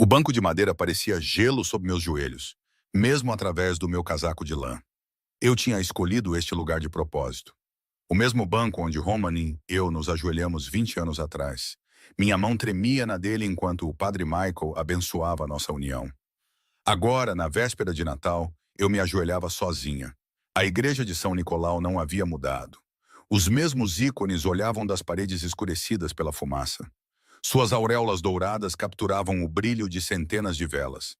O banco de madeira parecia gelo sob meus joelhos, mesmo através do meu casaco de lã. Eu tinha escolhido este lugar de propósito. O mesmo banco onde Roman e eu nos ajoelhamos 20 anos atrás. Minha mão tremia na dele enquanto o padre Michael abençoava nossa união. Agora, na véspera de Natal, eu me ajoelhava sozinha. A igreja de São Nicolau não havia mudado. Os mesmos ícones olhavam das paredes escurecidas pela fumaça. Suas auréolas douradas capturavam o brilho de centenas de velas.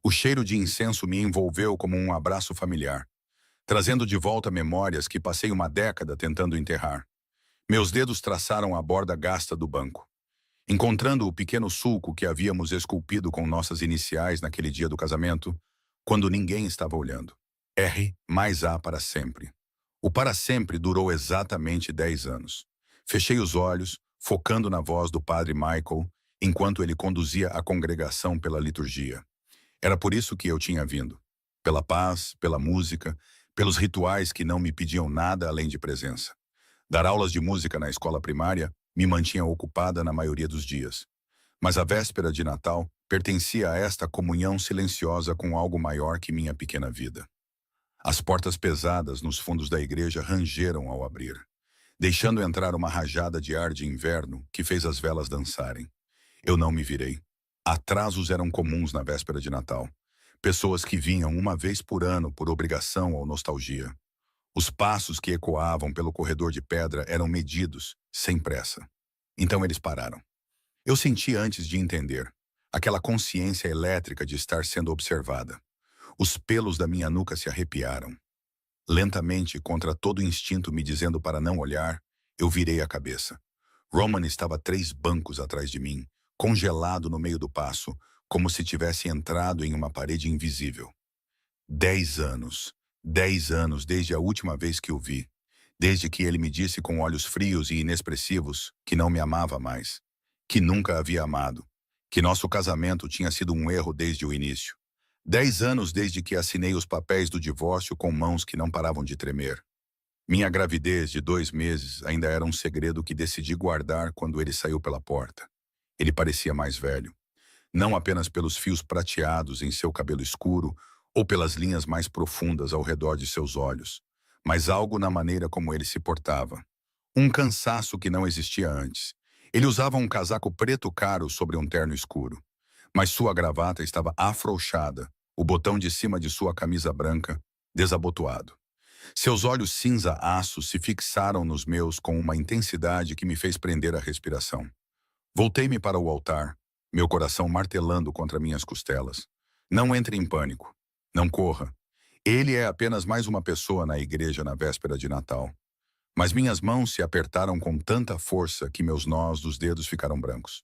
O cheiro de incenso me envolveu como um abraço familiar, trazendo de volta memórias que passei uma década tentando enterrar. Meus dedos traçaram a borda gasta do banco, encontrando o pequeno sulco que havíamos esculpido com nossas iniciais naquele dia do casamento, quando ninguém estava olhando. R mais A para sempre. O para sempre durou exatamente 10 anos. Fechei os olhos, focando na voz do padre Michael, enquanto ele conduzia a congregação pela liturgia. Era por isso que eu tinha vindo. Pela paz, pela música, pelos rituais que não me pediam nada além de presença. Dar aulas de música na escola primária me mantinha ocupada na maioria dos dias. Mas a véspera de Natal pertencia a esta comunhão silenciosa com algo maior que minha pequena vida. As portas pesadas nos fundos da igreja rangeram ao abrir, deixando entrar uma rajada de ar de inverno que fez as velas dançarem. Eu não me virei. Atrasos eram comuns na véspera de Natal. Pessoas que vinham uma vez por ano por obrigação ou nostalgia. Os passos que ecoavam pelo corredor de pedra eram medidos, sem pressa. Então eles pararam. Eu senti antes de entender, aquela consciência elétrica de estar sendo observada. Os pelos da minha nuca se arrepiaram. Lentamente, contra todo instinto me dizendo para não olhar, eu virei a cabeça. Roman estava 3 bancos atrás de mim, congelado no meio do passo, como se tivesse entrado em uma parede invisível. 10 anos. 10 anos desde a última vez que o vi. Desde que ele me disse com olhos frios e inexpressivos que não me amava mais. Que nunca havia amado. Que nosso casamento tinha sido um erro desde o início. 10 anos desde que assinei os papéis do divórcio com mãos que não paravam de tremer. Minha gravidez de 2 meses ainda era um segredo que decidi guardar quando ele saiu pela porta. Ele parecia mais velho. Não apenas pelos fios prateados em seu cabelo escuro ou pelas linhas mais profundas ao redor de seus olhos, mas algo na maneira como ele se portava. Um cansaço que não existia antes. Ele usava um casaco preto caro sobre um terno escuro, mas sua gravata estava afrouxada, o botão de cima de sua camisa branca desabotoado. Seus olhos cinza-aço se fixaram nos meus com uma intensidade que me fez prender a respiração. Voltei-me para o altar, meu coração martelando contra minhas costelas. Não entre em pânico. Não corra. Ele é apenas mais uma pessoa na igreja na véspera de Natal. Mas minhas mãos se apertaram com tanta força que meus nós dos dedos ficaram brancos.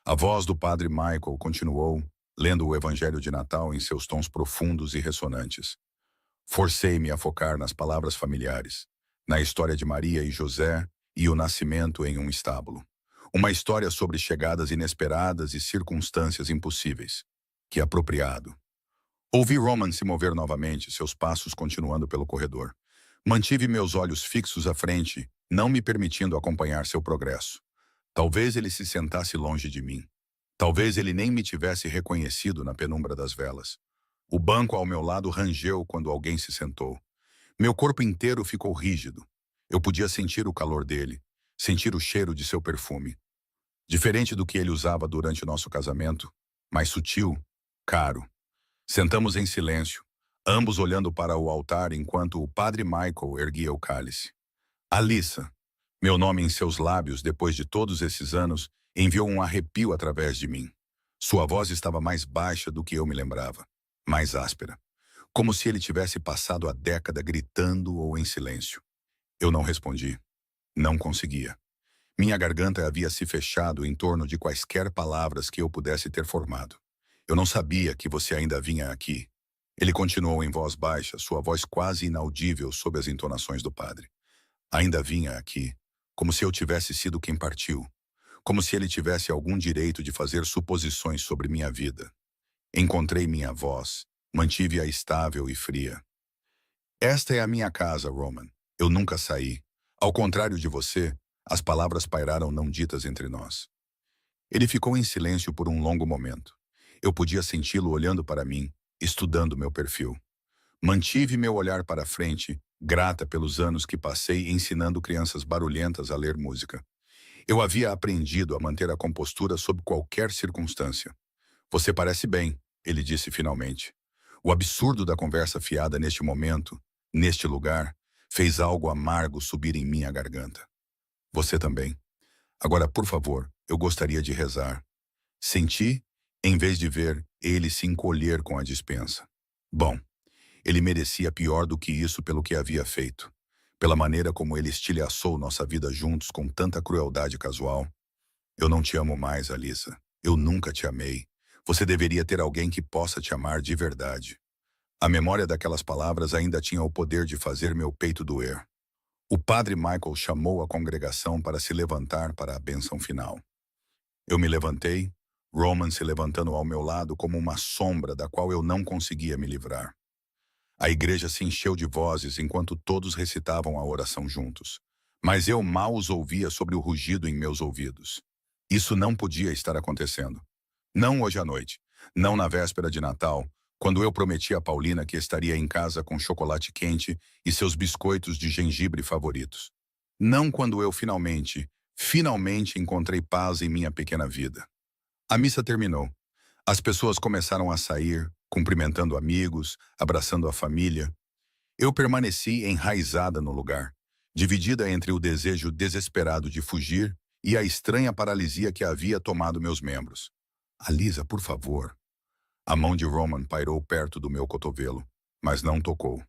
A voz do padre Michael continuou, lendo o Evangelho de Natal em seus tons profundos e ressonantes. Forcei-me a focar nas palavras familiares, na história de Maria e José e o nascimento em um estábulo. Uma história sobre chegadas inesperadas e circunstâncias impossíveis. Que apropriado. Ouvi Roman se mover novamente, seus passos continuando pelo corredor. Mantive meus olhos fixos à frente, não me permitindo acompanhar seu progresso. Talvez ele se sentasse longe de mim. Talvez ele nem me tivesse reconhecido na penumbra das velas. O banco ao meu lado rangeu quando alguém se sentou. Meu corpo inteiro ficou rígido. Eu podia sentir o calor dele, sentir o cheiro de seu perfume. Diferente do que ele usava durante nosso casamento, mais sutil, caro. Sentamos em silêncio, ambos olhando para o altar enquanto o padre Michael erguia o cálice. Alissa, meu nome em seus lábios depois de todos esses anos, enviou um arrepio através de mim. Sua voz estava mais baixa do que eu me lembrava, mais áspera, como se ele tivesse passado a década gritando ou em silêncio. Eu não respondi. Não conseguia. Minha garganta havia se fechado em torno de quaisquer palavras que eu pudesse ter formado. Eu não sabia que você ainda vinha aqui. Ele continuou em voz baixa, sua voz quase inaudível sob as entonações do padre. Ainda vinha aqui, como se eu tivesse sido quem partiu, como se ele tivesse algum direito de fazer suposições sobre minha vida. Encontrei minha voz, mantive-a estável e fria. Esta é a minha casa, Roman. Eu nunca saí. Ao contrário de você, as palavras pairaram não ditas entre nós. Ele ficou em silêncio por um longo momento. Eu podia senti-lo olhando para mim, estudando meu perfil. Mantive meu olhar para frente, grata pelos anos que passei ensinando crianças barulhentas a ler música. Eu havia aprendido a manter a compostura sob qualquer circunstância. Você parece bem, ele disse finalmente. O absurdo da conversa fiada neste momento, neste lugar, fez algo amargo subir em minha garganta. Você também. Agora, por favor, eu gostaria de rezar. Senti, em vez de ver, ele se encolher com a dispensa. Bom, ele merecia pior do que isso pelo que havia feito. Pela maneira como ele estilhaçou nossa vida juntos com tanta crueldade casual. Eu não te amo mais, Alissa. Eu nunca te amei. Você deveria ter alguém que possa te amar de verdade. A memória daquelas palavras ainda tinha o poder de fazer meu peito doer. O padre Michael chamou a congregação para se levantar para a bênção final. Eu me levantei, Roman se levantando ao meu lado como uma sombra da qual eu não conseguia me livrar. A igreja se encheu de vozes enquanto todos recitavam a oração juntos. Mas eu mal os ouvia sobre o rugido em meus ouvidos. Isso não podia estar acontecendo. Não hoje à noite. Não na véspera de Natal, quando eu prometi a Paulina que estaria em casa com chocolate quente e seus biscoitos de gengibre favoritos. Não quando eu finalmente encontrei paz em minha pequena vida. A missa terminou. As pessoas começaram a sair, cumprimentando amigos, abraçando a família. Eu permaneci enraizada no lugar, dividida entre o desejo desesperado de fugir e a estranha paralisia que havia tomado meus membros. Alisa, por favor. A mão de Roman pairou perto do meu cotovelo, mas não tocou.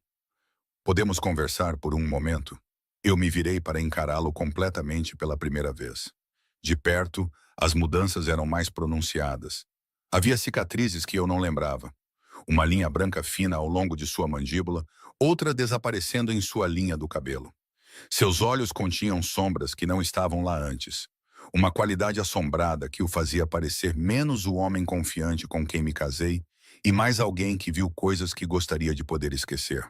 Podemos conversar por um momento? Eu me virei para encará-lo completamente pela primeira vez. De perto, as mudanças eram mais pronunciadas. Havia cicatrizes que eu não lembrava. Uma linha branca fina ao longo de sua mandíbula, outra desaparecendo em sua linha do cabelo. Seus olhos continham sombras que não estavam lá antes. Uma qualidade assombrada que o fazia parecer menos o homem confiante com quem me casei e mais alguém que viu coisas que gostaria de poder esquecer.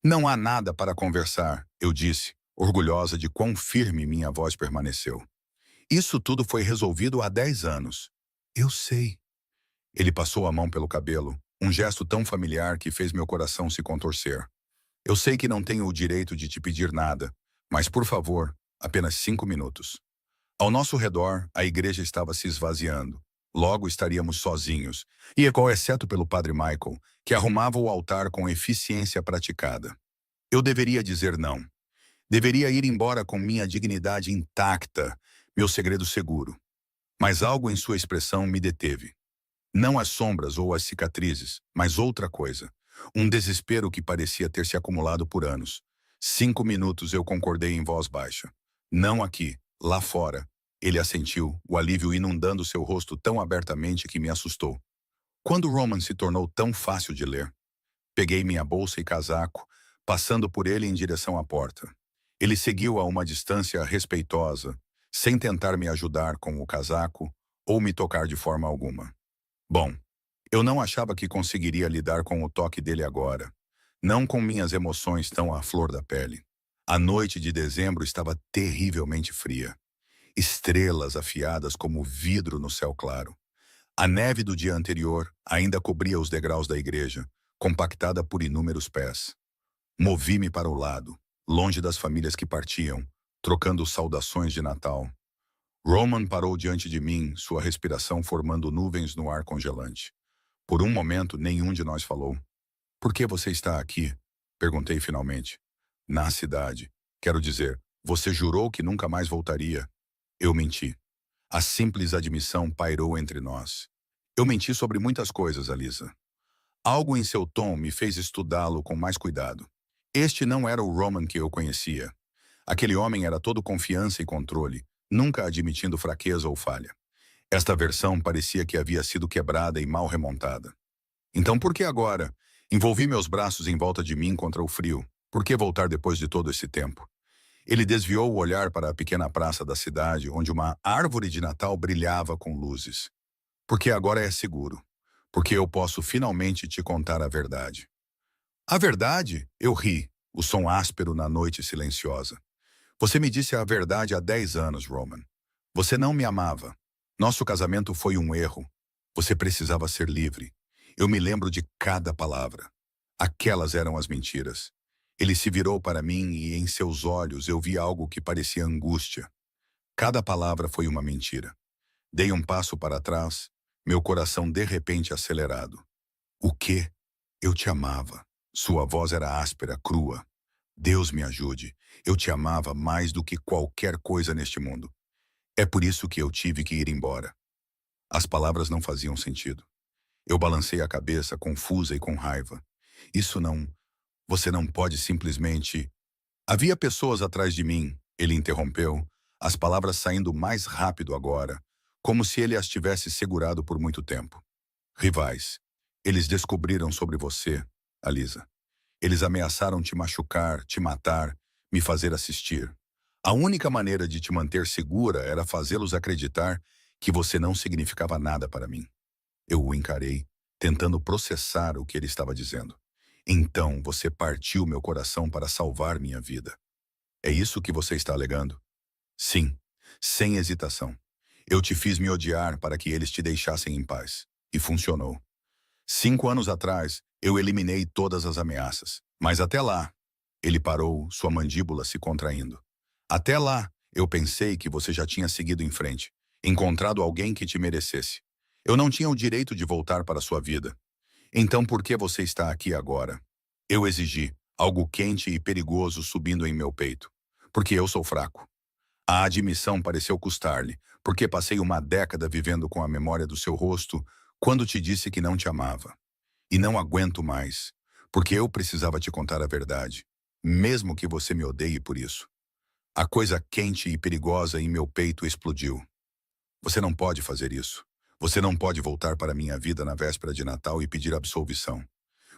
Não há nada para conversar, eu disse, orgulhosa de quão firme minha voz permaneceu. Isso tudo foi resolvido há 10 anos. Eu sei. Ele passou a mão pelo cabelo, um gesto tão familiar que fez meu coração se contorcer. Eu sei que não tenho o direito de te pedir nada, mas por favor, apenas 5 minutos. Ao nosso redor, a igreja estava se esvaziando. Logo estaríamos sozinhos, exceto pelo padre Michael, que arrumava o altar com eficiência praticada. Eu deveria dizer não. Deveria ir embora com minha dignidade intacta, meu segredo seguro. Mas algo em sua expressão me deteve. Não as sombras ou as cicatrizes, mas outra coisa. Um desespero que parecia ter se acumulado por anos. 5 minutos eu concordei em voz baixa. Não aqui, lá fora. Ele assentiu, o alívio inundando seu rosto tão abertamente que me assustou. Quando Roman se tornou tão fácil de ler? Peguei minha bolsa e casaco, passando por ele em direção à porta. Ele seguiu a uma distância respeitosa, sem tentar me ajudar com o casaco ou me tocar de forma alguma. Bom, eu não achava que conseguiria lidar com o toque dele agora, não com minhas emoções tão à flor da pele. A noite de dezembro estava terrivelmente fria. Estrelas afiadas como vidro no céu claro. A neve do dia anterior ainda cobria os degraus da igreja, compactada por inúmeros pés. Movi-me para o lado, longe das famílias que partiam, trocando saudações de Natal. Roman parou diante de mim, sua respiração formando nuvens no ar congelante. Por um momento, nenhum de nós falou. "Por que você está aqui?" Perguntei finalmente. "Na cidade. Quero dizer, você jurou que nunca mais voltaria." Eu menti. A simples admissão pairou entre nós. Eu menti sobre muitas coisas, Alisa. Algo em seu tom me fez estudá-lo com mais cuidado. Este não era o Roman que eu conhecia. Aquele homem era todo confiança e controle, nunca admitindo fraqueza ou falha. Esta versão parecia que havia sido quebrada e mal remontada. Então por que agora? Envolvi meus braços em volta de mim contra o frio. Por que voltar depois de todo esse tempo? Ele desviou o olhar para a pequena praça da cidade, onde uma árvore de Natal brilhava com luzes. Porque agora é seguro. Porque eu posso finalmente te contar a verdade. A verdade? Eu ri, o som áspero na noite silenciosa. Você me disse a verdade há 10 anos, Roman. Você não me amava. Nosso casamento foi um erro. Você precisava ser livre. Eu me lembro de cada palavra. Aquelas eram as mentiras. Ele se virou para mim e em seus olhos eu vi algo que parecia angústia. Cada palavra foi uma mentira. Dei um passo para trás, meu coração de repente acelerado. O quê? Eu te amava. Sua voz era áspera, crua. Deus me ajude. Eu te amava mais do que qualquer coisa neste mundo. É por isso que eu tive que ir embora. As palavras não faziam sentido. Eu balancei a cabeça, confusa e com raiva. Isso não... Você não pode simplesmente... Havia pessoas atrás de mim, ele interrompeu, as palavras saindo mais rápido agora, como se ele as tivesse segurado por muito tempo. Rivais. Eles descobriram sobre você, Alisa. Eles ameaçaram te machucar, te matar, me fazer assistir. A única maneira de te manter segura era fazê-los acreditar que você não significava nada para mim. Eu o encarei, tentando processar o que ele estava dizendo. Então você partiu meu coração para salvar minha vida. É isso que você está alegando? Sim, sem hesitação. Eu te fiz me odiar para que eles te deixassem em paz. E funcionou. 5 anos atrás, eu eliminei todas as ameaças. Mas até lá, ele parou, sua mandíbula se contraindo. Até lá, eu pensei que você já tinha seguido em frente, encontrado alguém que te merecesse. Eu não tinha o direito de voltar para sua vida. Então por que você está aqui agora? Eu exigi, algo quente e perigoso subindo em meu peito. Porque eu sou fraco. A admissão pareceu custar-lhe, porque passei uma década vivendo com a memória do seu rosto quando te disse que não te amava. E não aguento mais, porque eu precisava te contar a verdade, mesmo que você me odeie por isso. A coisa quente e perigosa em meu peito explodiu. Você não pode fazer isso. Você não pode voltar para minha vida na véspera de Natal e pedir absolvição.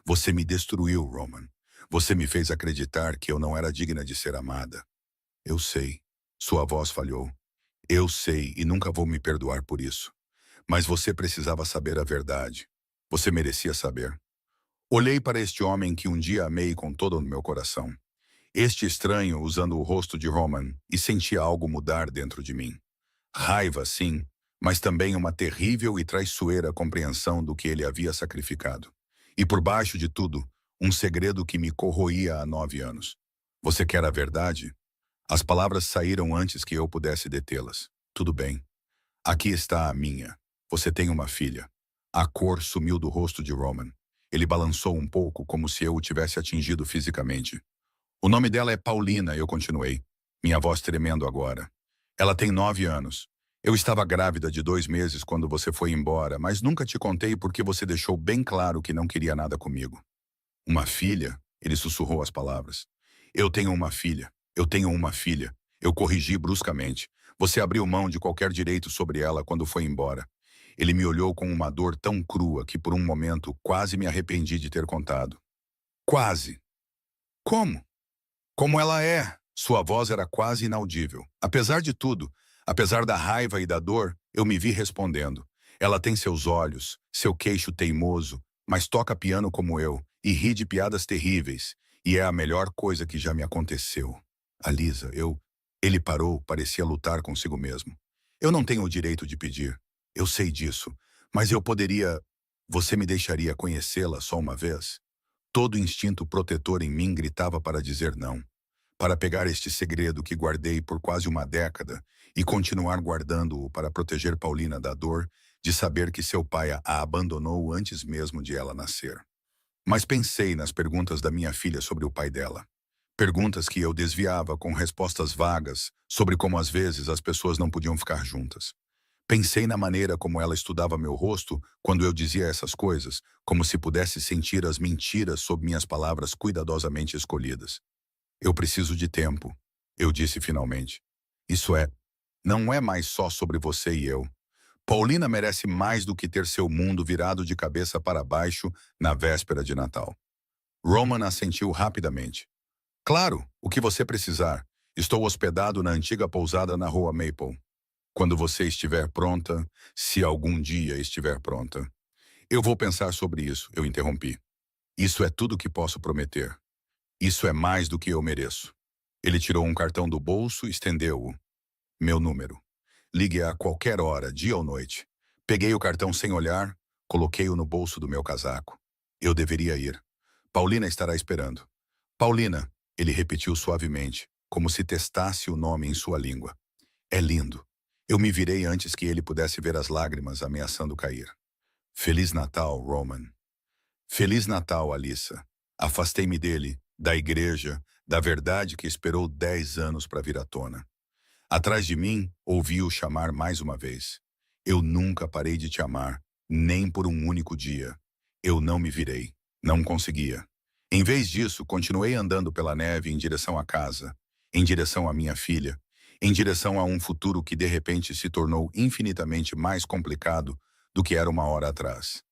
Você me destruiu, Roman. Você me fez acreditar que eu não era digna de ser amada. Eu sei. Sua voz falhou. Eu sei e nunca vou me perdoar por isso. Mas você precisava saber a verdade. Você merecia saber. Olhei para este homem que um dia amei com todo o meu coração. Este estranho usando o rosto de Roman e senti algo mudar dentro de mim. Raiva, sim, mas também uma terrível e traiçoeira compreensão do que ele havia sacrificado. E por baixo de tudo, um segredo que me corroía há 9 anos. Você quer a verdade? As palavras saíram antes que eu pudesse detê-las. Tudo bem. Aqui está a minha. Você tem uma filha. A cor sumiu do rosto de Roman. Ele balançou um pouco como se eu o tivesse atingido fisicamente. O nome dela é Paulina, eu continuei, minha voz tremendo agora. Ela tem 9 anos. Eu estava grávida de 2 meses quando você foi embora, mas nunca te contei porque você deixou bem claro que não queria nada comigo. Uma filha? Ele sussurrou as palavras. Eu tenho uma filha. Eu tenho uma filha. Eu corrigi bruscamente. Você abriu mão de qualquer direito sobre ela quando foi embora. Ele me olhou com uma dor tão crua que por um momento quase me arrependi de ter contado. Quase. Como? Como ela é? Sua voz era quase inaudível. Apesar de tudo, apesar da raiva e da dor, eu me vi respondendo. Ela tem seus olhos, seu queixo teimoso, mas toca piano como eu, e ri de piadas terríveis, e é a melhor coisa que já me aconteceu. Alisa, eu... Ele parou, parecia lutar consigo mesmo. Eu não tenho o direito de pedir. Eu sei disso, mas eu poderia... Você me deixaria conhecê-la só uma vez? Todo o instinto protetor em mim gritava para dizer não. Para pegar este segredo que guardei por quase uma década e continuar guardando-o para proteger Paulina da dor de saber que seu pai a abandonou antes mesmo de ela nascer. Mas pensei nas perguntas da minha filha sobre o pai dela. Perguntas que eu desviava com respostas vagas sobre como às vezes as pessoas não podiam ficar juntas. Pensei na maneira como ela estudava meu rosto quando eu dizia essas coisas, como se pudesse sentir as mentiras sob minhas palavras cuidadosamente escolhidas. Eu preciso de tempo, eu disse finalmente. Isso é, não é mais só sobre você e eu. Paulina merece mais do que ter seu mundo virado de cabeça para baixo na véspera de Natal. Roman assentiu rapidamente. Claro, o que você precisar. Estou hospedado na antiga pousada na rua Maple. Quando você estiver pronta, se algum dia estiver pronta. Eu vou pensar sobre isso, eu interrompi. Isso é tudo que posso prometer. Isso é mais do que eu mereço. Ele tirou um cartão do bolso e estendeu-o. Meu número. Ligue a qualquer hora, dia ou noite. Peguei o cartão sem olhar, coloquei-o no bolso do meu casaco. Eu deveria ir. Paulina estará esperando. Paulina, ele repetiu suavemente, como se testasse o nome em sua língua. É lindo. Eu me virei antes que ele pudesse ver as lágrimas ameaçando cair. Feliz Natal, Roman. Feliz Natal, Alissa. Afastei-me dele, da igreja, da verdade que esperou 10 anos para vir à tona. Atrás de mim, ouvi-o chamar mais uma vez. Eu nunca parei de te amar, nem por um único dia. Eu não me virei. Não conseguia. Em vez disso, continuei andando pela neve em direção à casa, em direção à minha filha, em direção a um futuro que de repente se tornou infinitamente mais complicado do que era uma hora atrás.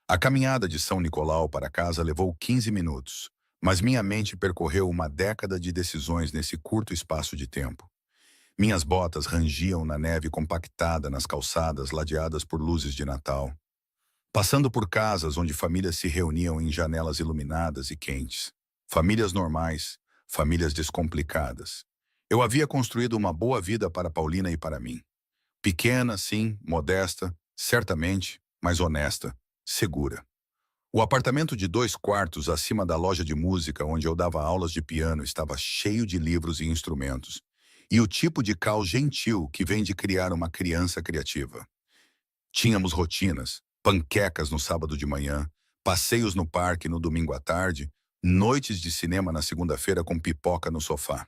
A caminhada de São Nicolau para casa levou 15 minutos, mas minha mente percorreu uma década de decisões nesse curto espaço de tempo. Minhas botas rangiam na neve compactada nas calçadas ladeadas por luzes de Natal, passando por casas onde famílias se reuniam em janelas iluminadas e quentes. Famílias normais, famílias descomplicadas. Eu havia construído uma boa vida para Paulina e para mim. Pequena, sim, modesta, certamente, mas honesta, segura. O apartamento de 2 quartos acima da loja de música onde eu dava aulas de piano estava cheio de livros e instrumentos, e o tipo de caos gentil que vem de criar uma criança criativa. Tínhamos rotinas, panquecas no sábado de manhã, passeios no parque no domingo à tarde, noites de cinema na segunda-feira com pipoca no sofá.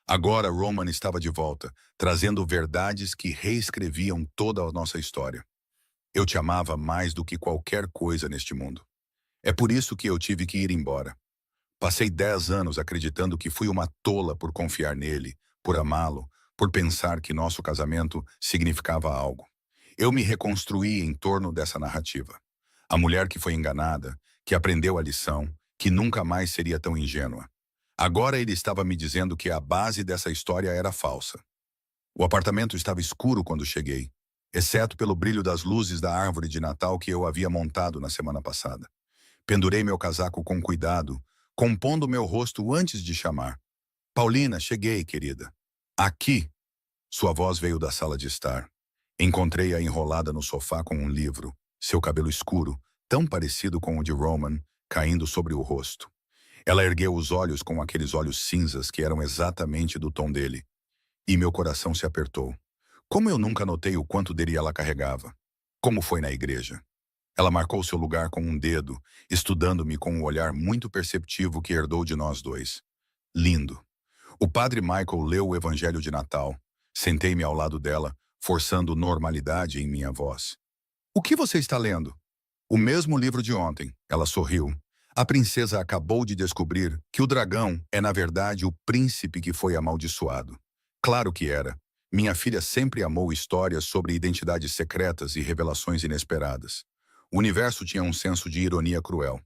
Agora Roman estava de volta, trazendo verdades que reescreviam toda a nossa história. Eu te amava mais do que qualquer coisa neste mundo. É por isso que eu tive que ir embora. Passei 10 anos acreditando que fui uma tola por confiar nele, por amá-lo, por pensar que nosso casamento significava algo. Eu me reconstruí em torno dessa narrativa. A mulher que foi enganada, que aprendeu a lição, que nunca mais seria tão ingênua. Agora ele estava me dizendo que a base dessa história era falsa. O apartamento estava escuro quando cheguei, exceto pelo brilho das luzes da árvore de Natal que eu havia montado na semana passada. Pendurei meu casaco com cuidado, compondo meu rosto antes de chamar. Paulina, cheguei, querida. Aqui. Sua voz veio da sala de estar. Encontrei-a enrolada no sofá com um livro, seu cabelo escuro, tão parecido com o de Roman, caindo sobre o rosto. Ela ergueu os olhos com aqueles olhos cinzas que eram exatamente do tom dele. E meu coração se apertou. Como eu nunca notei o quanto dele ela carregava. Como foi na igreja. Ela marcou seu lugar com um dedo, estudando-me com um olhar muito perceptivo que herdou de nós dois. Lindo. O padre Michael leu o Evangelho de Natal. Sentei-me ao lado dela, forçando normalidade em minha voz. O que você está lendo? O mesmo livro de ontem. Ela sorriu. A princesa acabou de descobrir que o dragão é, na verdade, o príncipe que foi amaldiçoado. Claro que era. Minha filha sempre amou histórias sobre identidades secretas e revelações inesperadas. O universo tinha um senso de ironia cruel.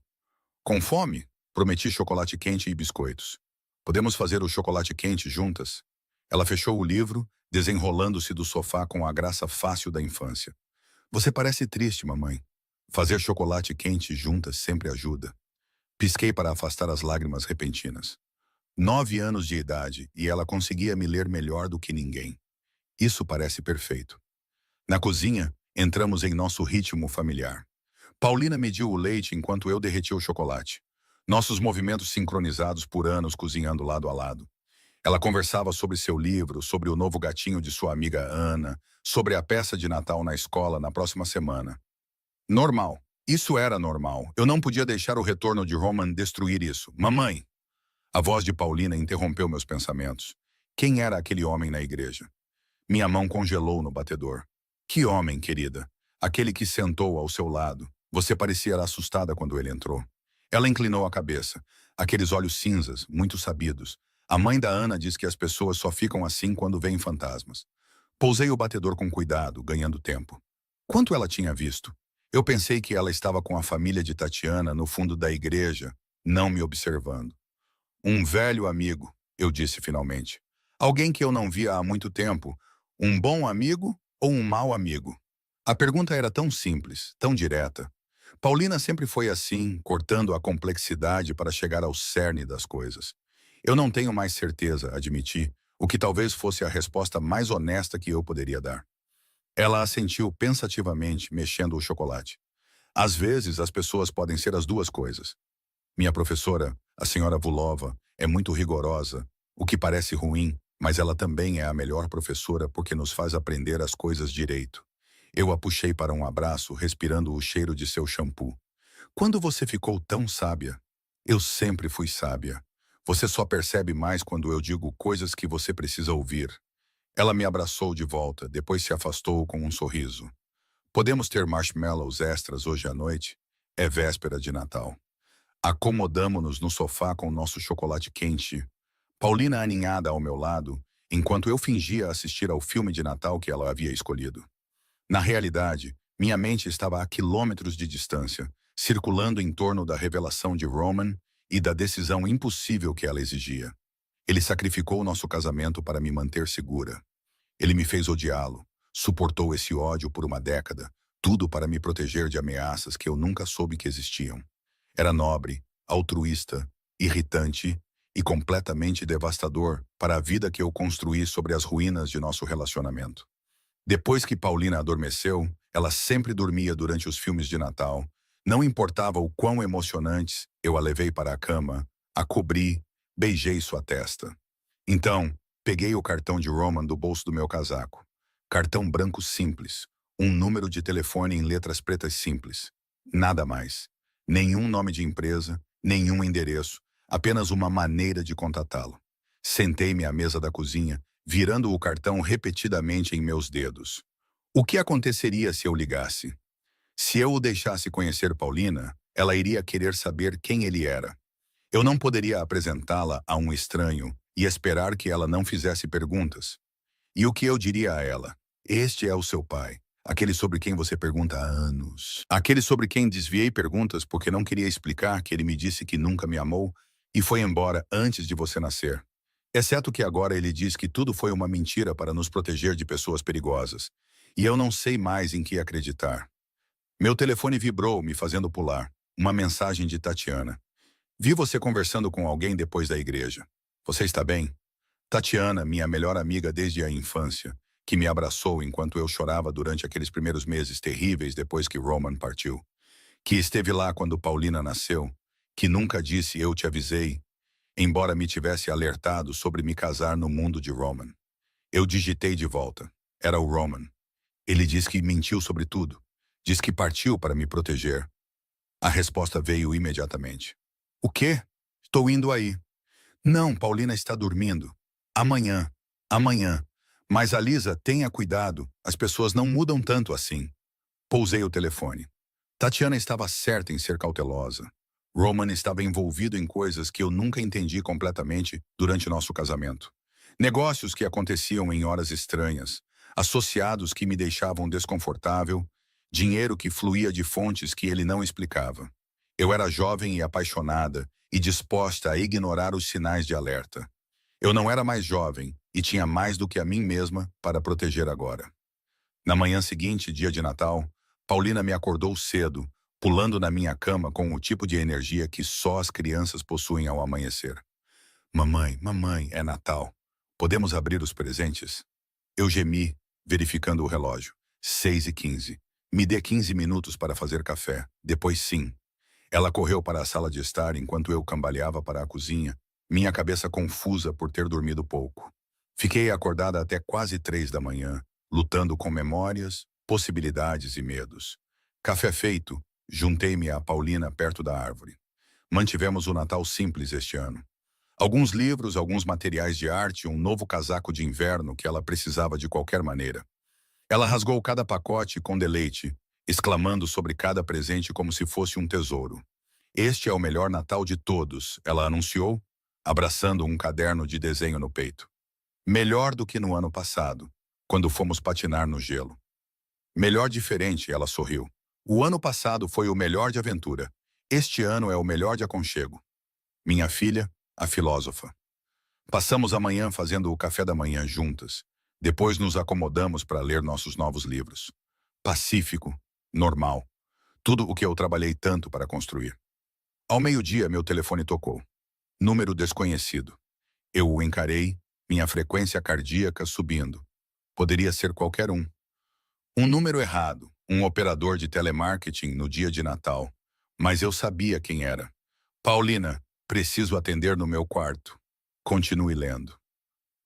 Com fome, prometi chocolate quente e biscoitos. Podemos fazer o chocolate quente juntas? Ela fechou o livro, desenrolando-se do sofá com a graça fácil da infância. Você parece triste, mamãe. Fazer chocolate quente juntas sempre ajuda. Pisquei para afastar as lágrimas repentinas. 9 anos de idade e ela conseguia me ler melhor do que ninguém. Isso parece perfeito. Na cozinha, entramos em nosso ritmo familiar. Paulina mediu o leite enquanto eu derretia o chocolate. Nossos movimentos sincronizados por anos cozinhando lado a lado. Ela conversava sobre seu livro, sobre o novo gatinho de sua amiga Ana, sobre a peça de Natal na escola na próxima semana. Normal. Isso era normal. Eu não podia deixar o retorno de Roman destruir isso. Mamãe! A voz de Paulina interrompeu meus pensamentos. Quem era aquele homem na igreja? Minha mão congelou no batedor. Que homem, querida? Aquele que sentou ao seu lado. Você parecia assustada quando ele entrou. Ela inclinou a cabeça. Aqueles olhos cinzas, muito sabidos. A mãe da Ana diz que as pessoas só ficam assim quando veem fantasmas. Pousei o batedor com cuidado, ganhando tempo. Quanto ela tinha visto? Eu pensei que ela estava com a família de Tatiana no fundo da igreja, não me observando. Um velho amigo, eu disse finalmente. Alguém que eu não via há muito tempo. Um bom amigo ou um mau amigo? A pergunta era tão simples, tão direta. Paulina sempre foi assim, cortando a complexidade para chegar ao cerne das coisas. Eu não tenho mais certeza, admiti, o que talvez fosse a resposta mais honesta que eu poderia dar. Ela assentiu pensativamente, mexendo o chocolate. Às vezes, as pessoas podem ser as duas coisas. Minha professora, a senhora Vulova, é muito rigorosa, o que parece ruim, mas ela também é a melhor professora porque nos faz aprender as coisas direito. Eu a puxei para um abraço, respirando o cheiro de seu shampoo. Quando você ficou tão sábia? Eu sempre fui sábia. Você só percebe mais quando eu digo coisas que você precisa ouvir. Ela me abraçou de volta, depois se afastou com um sorriso. Podemos ter marshmallows extras hoje à noite? É véspera de Natal. Acomodamo-nos no sofá com nosso chocolate quente. Paulina aninhada ao meu lado, enquanto eu fingia assistir ao filme de Natal que ela havia escolhido. Na realidade, minha mente estava a quilômetros de distância, circulando em torno da revelação de Roman e da decisão impossível que ela exigia. Ele sacrificou nosso casamento para me manter segura. Ele me fez odiá-lo, suportou esse ódio por uma década, tudo para me proteger de ameaças que eu nunca soube que existiam. Era nobre, altruísta, irritante e completamente devastador para a vida que eu construí sobre as ruínas de nosso relacionamento. Depois que Paulina adormeceu, ela sempre dormia durante os filmes de Natal. Não importava o quão emocionantes, eu a levei para a cama, a cobri, beijei sua testa. Então, peguei o cartão de Roman do bolso do meu casaco. Cartão branco simples, um número de telefone em letras pretas simples. Nada mais. Nenhum nome de empresa, nenhum endereço, apenas uma maneira de contatá-lo. Sentei-me à mesa da cozinha, virando o cartão repetidamente em meus dedos. O que aconteceria se eu ligasse? Se eu o deixasse conhecer Paulina, ela iria querer saber quem ele era. Eu não poderia apresentá-la a um estranho e esperar que ela não fizesse perguntas. E o que eu diria a ela? Este é o seu pai, aquele sobre quem você pergunta há anos. Aquele sobre quem desviei perguntas porque não queria explicar que ele me disse que nunca me amou e foi embora antes de você nascer. Exceto que agora ele diz que tudo foi uma mentira para nos proteger de pessoas perigosas. E eu não sei mais em que acreditar. Meu telefone vibrou, me fazendo pular. Uma mensagem de Tatiana. Vi você conversando com alguém depois da igreja. Você está bem? Tatiana, minha melhor amiga desde a infância, que me abraçou enquanto eu chorava durante aqueles primeiros meses terríveis depois que Roman partiu. Que esteve lá quando Paulina nasceu. Que nunca disse eu te avisei, embora me tivesse alertado sobre me casar no mundo de Roman. Eu digitei de volta. Era o Roman. Ele diz que mentiu sobre tudo. Diz que partiu para me proteger. A resposta veio imediatamente. O quê? Estou indo aí. Não, Paulina está dormindo. Amanhã. Amanhã. Mas, Alisa, tenha cuidado. As pessoas não mudam tanto assim. Pousei o telefone. Tatiana estava certa em ser cautelosa. Roman estava envolvido em coisas que eu nunca entendi completamente durante nosso casamento. Negócios que aconteciam em horas estranhas, associados que me deixavam desconfortável, dinheiro que fluía de fontes que ele não explicava. Eu era jovem e apaixonada e disposta a ignorar os sinais de alerta. Eu não era mais jovem e tinha mais do que a mim mesma para proteger agora. Na manhã seguinte, dia de Natal, Paulina me acordou cedo, pulando na minha cama com o tipo de energia que só as crianças possuem ao amanhecer. Mamãe, mamãe, é Natal. Podemos abrir os presentes? Eu gemi, verificando o relógio. 6h15. Me dê 15 minutos para fazer café. Depois sim. Ela correu para a sala de estar enquanto eu cambaleava para a cozinha, minha cabeça confusa por ter dormido pouco. Fiquei acordada até quase 3 da manhã, lutando com memórias, possibilidades e medos. Café feito, juntei-me a Paulina perto da árvore. Mantivemos o Natal simples este ano. Alguns livros, alguns materiais de arte, um novo casaco de inverno que ela precisava de qualquer maneira. Ela rasgou cada pacote com deleite, exclamando sobre cada presente como se fosse um tesouro. Este é o melhor Natal de todos, ela anunciou, abraçando um caderno de desenho no peito. Melhor do que no ano passado, quando fomos patinar no gelo. Melhor diferente, ela sorriu. O ano passado foi o melhor de aventura. Este ano é o melhor de aconchego. Minha filha, a filósofa. Passamos a manhã fazendo o café da manhã juntas. Depois nos acomodamos para ler nossos novos livros. Pacífico, normal. Tudo o que eu trabalhei tanto para construir. Ao meio-dia, meu telefone tocou. Número desconhecido. Eu o encarei, minha frequência cardíaca subindo. Poderia ser qualquer um. Um número errado, um operador de telemarketing no dia de Natal. Mas eu sabia quem era. Paulina, preciso atender no meu quarto. Continue lendo.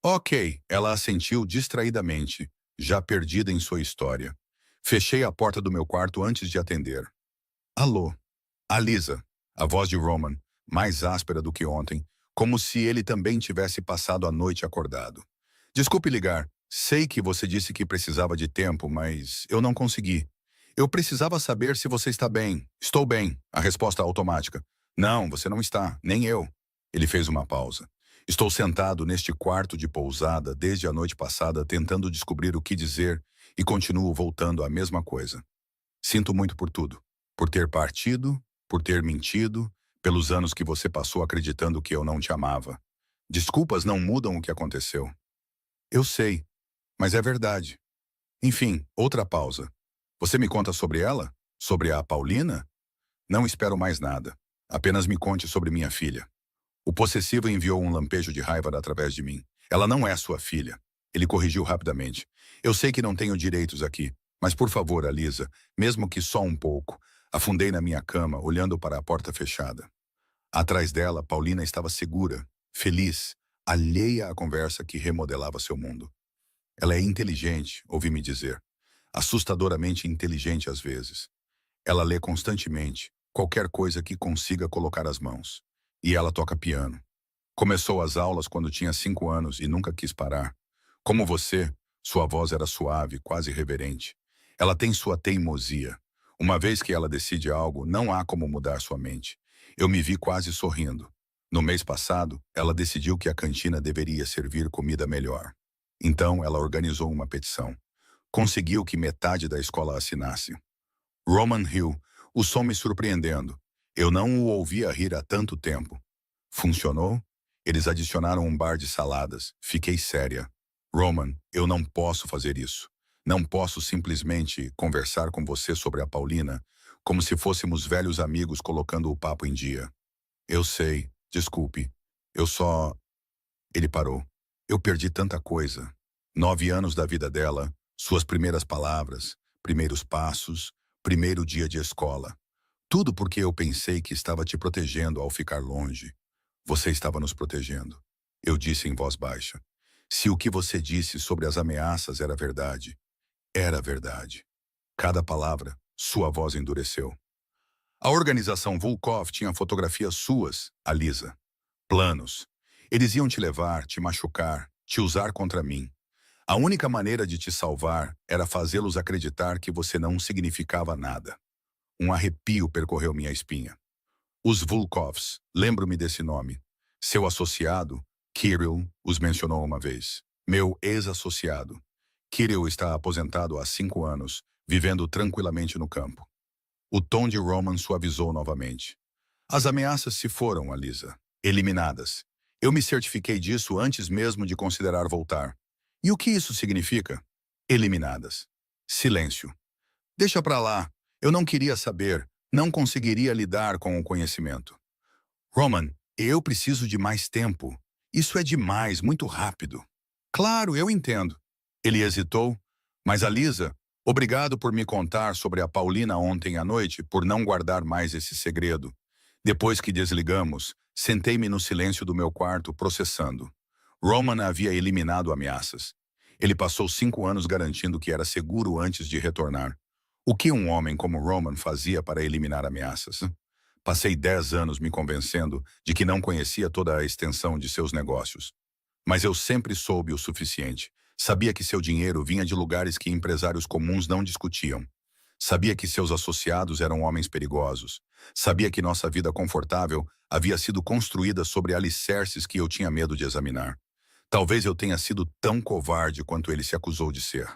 Ok, ela assentiu distraidamente, já perdida em sua história. Fechei a porta do meu quarto antes de atender. Alô? Alisa, a voz de Roman, mais áspera do que ontem, como se ele também tivesse passado a noite acordado. Desculpe ligar. Sei que você disse que precisava de tempo, mas eu não consegui. Eu precisava saber se você está bem. Estou bem. A resposta automática. Não, você não está. Nem eu. Ele fez uma pausa. Estou sentado neste quarto de pousada desde a noite passada tentando descobrir o que dizer e continuo voltando à mesma coisa. Sinto muito por tudo. Por ter partido, por ter mentido, pelos anos que você passou acreditando que eu não te amava. Desculpas não mudam o que aconteceu. Eu sei, mas é verdade. Enfim, outra pausa. Você me conta sobre ela? Sobre a Paulina? Não espero mais nada. Apenas me conte sobre minha filha. O possessivo enviou um lampejo de raiva através de mim. Ela não é sua filha. Ele corrigiu rapidamente. Eu sei que não tenho direitos aqui, mas por favor, Alisa, mesmo que só um pouco. Afundei na minha cama, olhando para a porta fechada. Atrás dela, Paulina estava segura, feliz, alheia à conversa que remodelava seu mundo. Ela é inteligente, ouvi-me dizer. Assustadoramente inteligente às vezes. Ela lê constantemente, qualquer coisa que consiga colocar as mãos. E ela toca piano. Começou as aulas quando tinha 5 anos e nunca quis parar. Como você, sua voz era suave, quase reverente. Ela tem sua teimosia. Uma vez que ela decide algo, não há como mudar sua mente. Eu me vi quase sorrindo. No mês passado, ela decidiu que a cantina deveria servir comida melhor. Então, ela organizou uma petição. Conseguiu que metade da escola assinasse. Roman riu, o som me surpreendendo. Eu não o ouvia rir há tanto tempo. Funcionou? Eles adicionaram um bar de saladas. Fiquei séria. Roman, eu não posso fazer isso. Não posso simplesmente conversar com você sobre a Paulina, como se fôssemos velhos amigos colocando o papo em dia. Eu sei, desculpe. Eu só... Ele parou. Eu perdi tanta coisa. 9 anos da vida dela, suas primeiras palavras, primeiros passos, primeiro dia de escola. Tudo porque eu pensei que estava te protegendo ao ficar longe. Você estava nos protegendo. Eu disse em voz baixa. Se o que você disse sobre as ameaças era verdade, era verdade. Cada palavra, sua voz endureceu. A organização Volkov tinha fotografias suas, Alisa. Planos. Eles iam te levar, te machucar, te usar contra mim. A única maneira de te salvar era fazê-los acreditar que você não significava nada. Um arrepio percorreu minha espinha. Os Volkovs, lembro-me desse nome. Seu associado, Kirill, os mencionou uma vez. Meu ex-associado. Kirill está aposentado há 5 anos, vivendo tranquilamente no campo. O tom de Roman suavizou novamente. As ameaças se foram, Alisa. Eliminadas. Eu me certifiquei disso antes mesmo de considerar voltar. E o que isso significa? Eliminadas. Silêncio. Deixa pra lá. Eu não queria saber. Não conseguiria lidar com o conhecimento. Roman, eu preciso de mais tempo. Isso é demais, muito rápido. Claro, eu entendo. Ele hesitou. Mas, Alisa, obrigado por me contar sobre a Paulina ontem à noite, por não guardar mais esse segredo. Depois que desligamos, sentei-me no silêncio do meu quarto, processando. Roman havia eliminado ameaças. Ele passou 5 anos garantindo que era seguro antes de retornar. O que um homem como Roman fazia para eliminar ameaças? Passei 10 anos me convencendo de que não conhecia toda a extensão de seus negócios. Mas eu sempre soube o suficiente. Sabia que seu dinheiro vinha de lugares que empresários comuns não discutiam. Sabia que seus associados eram homens perigosos. Sabia que nossa vida confortável havia sido construída sobre alicerces que eu tinha medo de examinar. Talvez eu tenha sido tão covarde quanto ele se acusou de ser.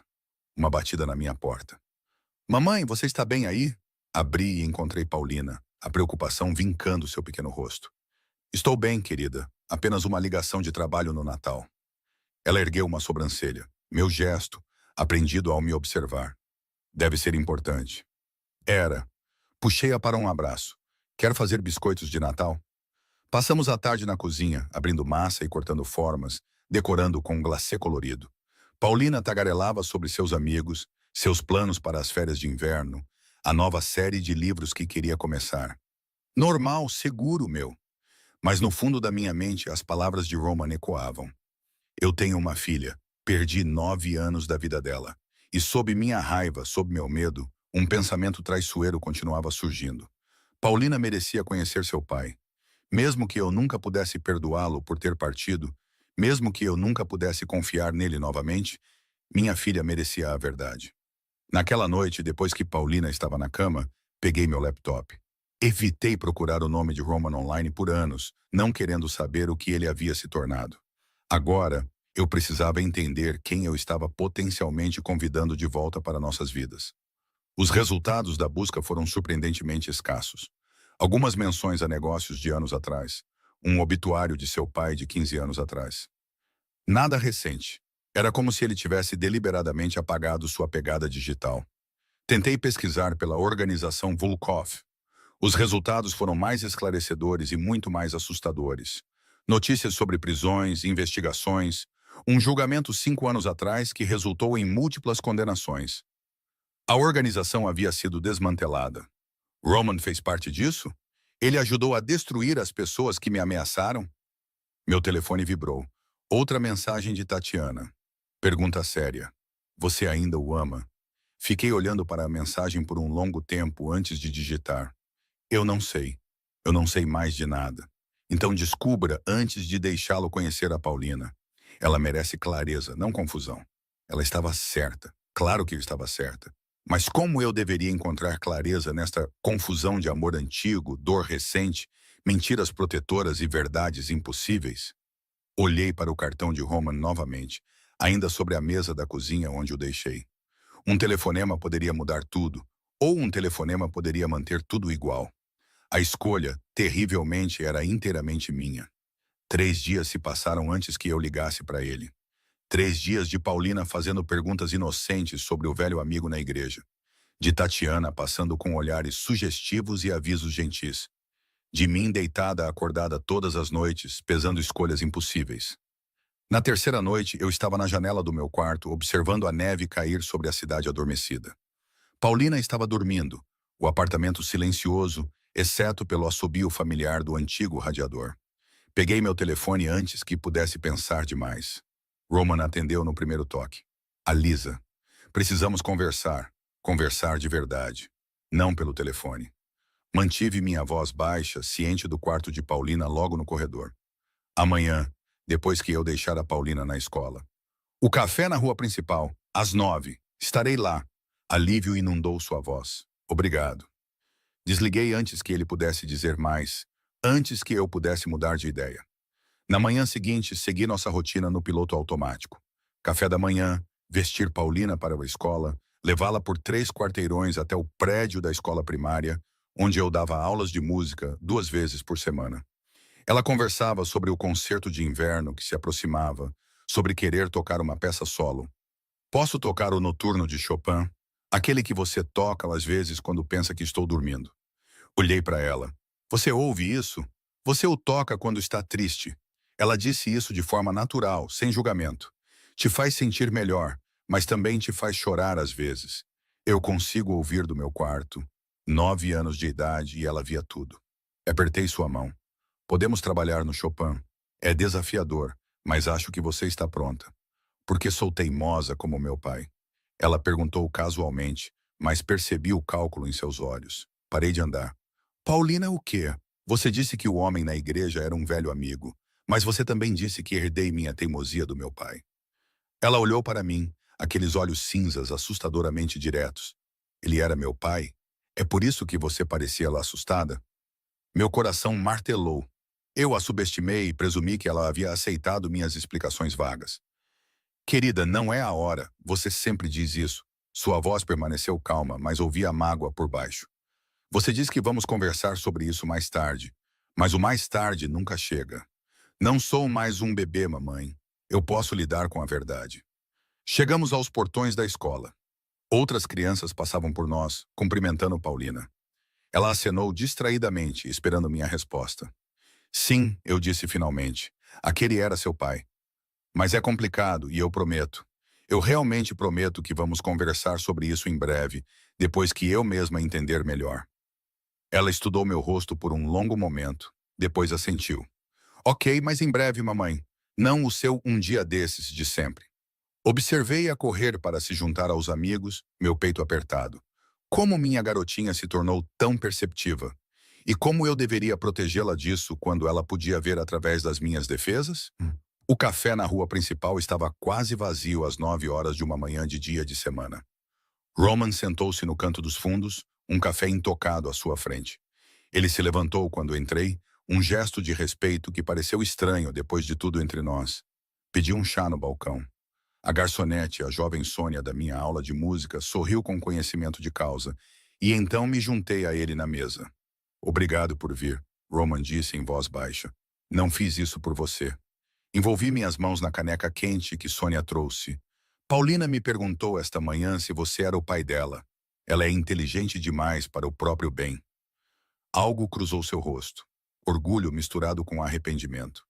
Uma batida na minha porta. Mamãe, você está bem aí? Abri e encontrei Paulina, a preocupação vincando seu pequeno rosto. Estou bem, querida. Apenas uma ligação de trabalho no Natal. Ela ergueu uma sobrancelha. Meu gesto, aprendido ao me observar. Deve ser importante. Era. Puxei-a para um abraço. Quer fazer biscoitos de Natal? Passamos a tarde na cozinha, abrindo massa e cortando formas, decorando com glacê colorido. Paulina tagarelava sobre seus amigos, seus planos para as férias de inverno, a nova série de livros que queria começar. Normal, seguro, meu. Mas no fundo da minha mente, as palavras de Roman ecoavam. Eu tenho uma filha. Perdi 9 anos da vida dela. E sob minha raiva, sob meu medo, um pensamento traiçoeiro continuava surgindo. Paulina merecia conhecer seu pai. Mesmo que eu nunca pudesse perdoá-lo por ter partido, mesmo que eu nunca pudesse confiar nele novamente, minha filha merecia a verdade. Naquela noite, depois que Paulina estava na cama, peguei meu laptop. Evitei procurar o nome de Roman online por anos, não querendo saber o que ele havia se tornado. Agora, eu precisava entender quem eu estava potencialmente convidando de volta para nossas vidas. Os resultados da busca foram surpreendentemente escassos. Algumas menções a negócios de anos atrás, um obituário de seu pai de 15 anos atrás. Nada recente. Era como se ele tivesse deliberadamente apagado sua pegada digital. Tentei pesquisar pela organização Volkov. Os resultados foram mais esclarecedores e muito mais assustadores. Notícias sobre prisões, investigações, um julgamento 5 anos atrás que resultou em múltiplas condenações. A organização havia sido desmantelada. Roman fez parte disso? Ele ajudou a destruir as pessoas que me ameaçaram? Meu telefone vibrou. Outra mensagem de Tatiana. Pergunta séria. Você ainda o ama? Fiquei olhando para a mensagem por um longo tempo antes de digitar. Eu não sei. Eu não sei mais de nada. Então descubra antes de deixá-lo conhecer a Paulina. Ela merece clareza, não confusão. Ela estava certa. Claro que eu estava certa. Mas como eu deveria encontrar clareza nesta confusão de amor antigo, dor recente, mentiras protetoras e verdades impossíveis? Olhei para o cartão de Roman novamente, ainda sobre a mesa da cozinha onde o deixei. Um telefonema poderia mudar tudo, ou um telefonema poderia manter tudo igual. A escolha, terrivelmente, era inteiramente minha. 3 dias se passaram antes que eu ligasse para ele. 3 dias de Paulina fazendo perguntas inocentes sobre o velho amigo na igreja. De Tatiana passando com olhares sugestivos e avisos gentis. De mim deitada acordada todas as noites, pesando escolhas impossíveis. Na terceira noite, eu estava na janela do meu quarto, observando a neve cair sobre a cidade adormecida. Paulina estava dormindo, o apartamento silencioso, exceto pelo assobio familiar do antigo radiador. Peguei meu telefone antes que pudesse pensar demais. Roman atendeu no primeiro toque. A Lisa. Precisamos conversar. Conversar de verdade. Não pelo telefone. Mantive minha voz baixa, ciente do quarto de Paulina logo no corredor. Amanhã, depois que eu deixar a Paulina na escola. O café na rua principal, às 9. Estarei lá. Alívio inundou sua voz. Obrigado. Desliguei antes que ele pudesse dizer mais, antes que eu pudesse mudar de ideia. Na manhã seguinte, segui nossa rotina no piloto automático. Café da manhã, vestir Paulina para a escola, levá-la por 3 quarteirões até o prédio da escola primária, onde eu dava aulas de música 2 vezes por semana. Ela conversava sobre o concerto de inverno que se aproximava, sobre querer tocar uma peça solo. Posso tocar o noturno de Chopin? Aquele que você toca às vezes quando pensa que estou dormindo. Olhei para ela. Você ouve isso? Você o toca quando está triste. Ela disse isso de forma natural, sem julgamento. Te faz sentir melhor, mas também te faz chorar às vezes. Eu consigo ouvir do meu quarto. 9 anos de idade e ela via tudo. Apertei sua mão. Podemos trabalhar no Chopin. É desafiador, mas acho que você está pronta. Porque sou teimosa como meu pai. Ela perguntou casualmente, mas percebi o cálculo em seus olhos. Parei de andar. Paulina, o quê? Você disse que o homem na igreja era um velho amigo, mas você também disse que herdei minha teimosia do meu pai. Ela olhou para mim, aqueles olhos cinzas assustadoramente diretos. Ele era meu pai? É por isso que você parecia lá assustada? Meu coração martelou. Eu a subestimei e presumi que ela havia aceitado minhas explicações vagas. Querida, não é a hora. Você sempre diz isso. Sua voz permaneceu calma, mas ouvi a mágoa por baixo. Você diz que vamos conversar sobre isso mais tarde. Mas o mais tarde nunca chega. Não sou mais um bebê, mamãe. Eu posso lidar com a verdade. Chegamos aos portões da escola. Outras crianças passavam por nós, cumprimentando Paulina. Ela acenou distraidamente, esperando minha resposta. Sim, eu disse finalmente. Aquele era seu pai. Mas é complicado, e eu prometo. Eu realmente prometo que vamos conversar sobre isso em breve, depois que eu mesma entender melhor. Ela estudou meu rosto por um longo momento, depois assentiu. Ok, mas em breve, mamãe. Não o seu um dia desses de sempre. Observei-a correr para se juntar aos amigos, meu peito apertado. Como minha garotinha se tornou tão perceptiva? E como eu deveria protegê-la disso quando ela podia ver através das minhas defesas? O café na rua principal estava quase vazio às 9 horas de uma manhã de dia de semana. Roman sentou-se no canto dos fundos, um café intocado à sua frente. Ele se levantou quando entrei, um gesto de respeito que pareceu estranho depois de tudo entre nós. Pedi um chá no balcão. A garçonete, a jovem Sônia da minha aula de música, sorriu com conhecimento de causa, e então me juntei a ele na mesa. Obrigado por vir, Roman disse em voz baixa. Não fiz isso por você. Envolvi minhas mãos na caneca quente que Sônia trouxe. Paulina me perguntou esta manhã se você era o pai dela. Ela é inteligente demais para o próprio bem. Algo cruzou seu rosto. Orgulho misturado com arrependimento.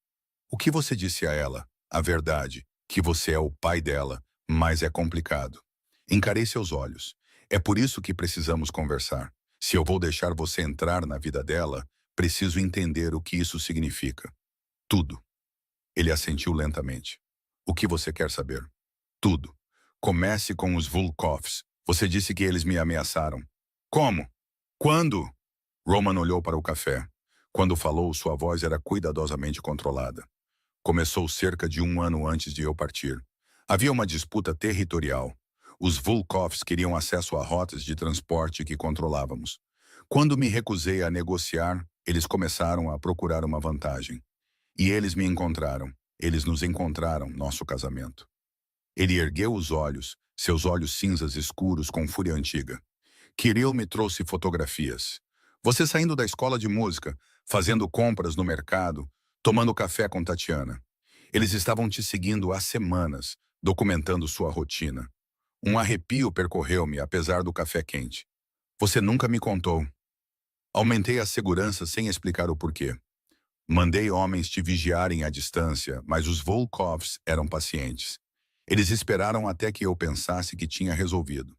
O que você disse a ela? A verdade, que você é o pai dela, mas é complicado. Encarei seus olhos. É por isso que precisamos conversar. Se eu vou deixar você entrar na vida dela, preciso entender o que isso significa. Tudo. Ele assentiu lentamente. O que você quer saber? Tudo. Comece com os Volkovs. Você disse que eles me ameaçaram. Como? Quando? Roman olhou para o café. Quando falou, sua voz era cuidadosamente controlada. Começou cerca de um ano antes de eu partir. Havia uma disputa territorial. Os Volkovs queriam acesso a rotas de transporte que controlávamos. Quando me recusei a negociar, eles começaram a procurar uma vantagem. E eles me encontraram. Eles nos encontraram, nosso casamento. Ele ergueu os olhos, seus olhos cinzas escuros com fúria antiga. Kirill me trouxe fotografias. Você saindo da escola de música, fazendo compras no mercado, tomando café com Tatiana. Eles estavam te seguindo há semanas, documentando sua rotina. Um arrepio percorreu-me, apesar do café quente. Você nunca me contou. Aumentei a segurança sem explicar o porquê. Mandei homens te vigiarem à distância, mas os Volkovs eram pacientes. Eles esperaram até que eu pensasse que tinha resolvido.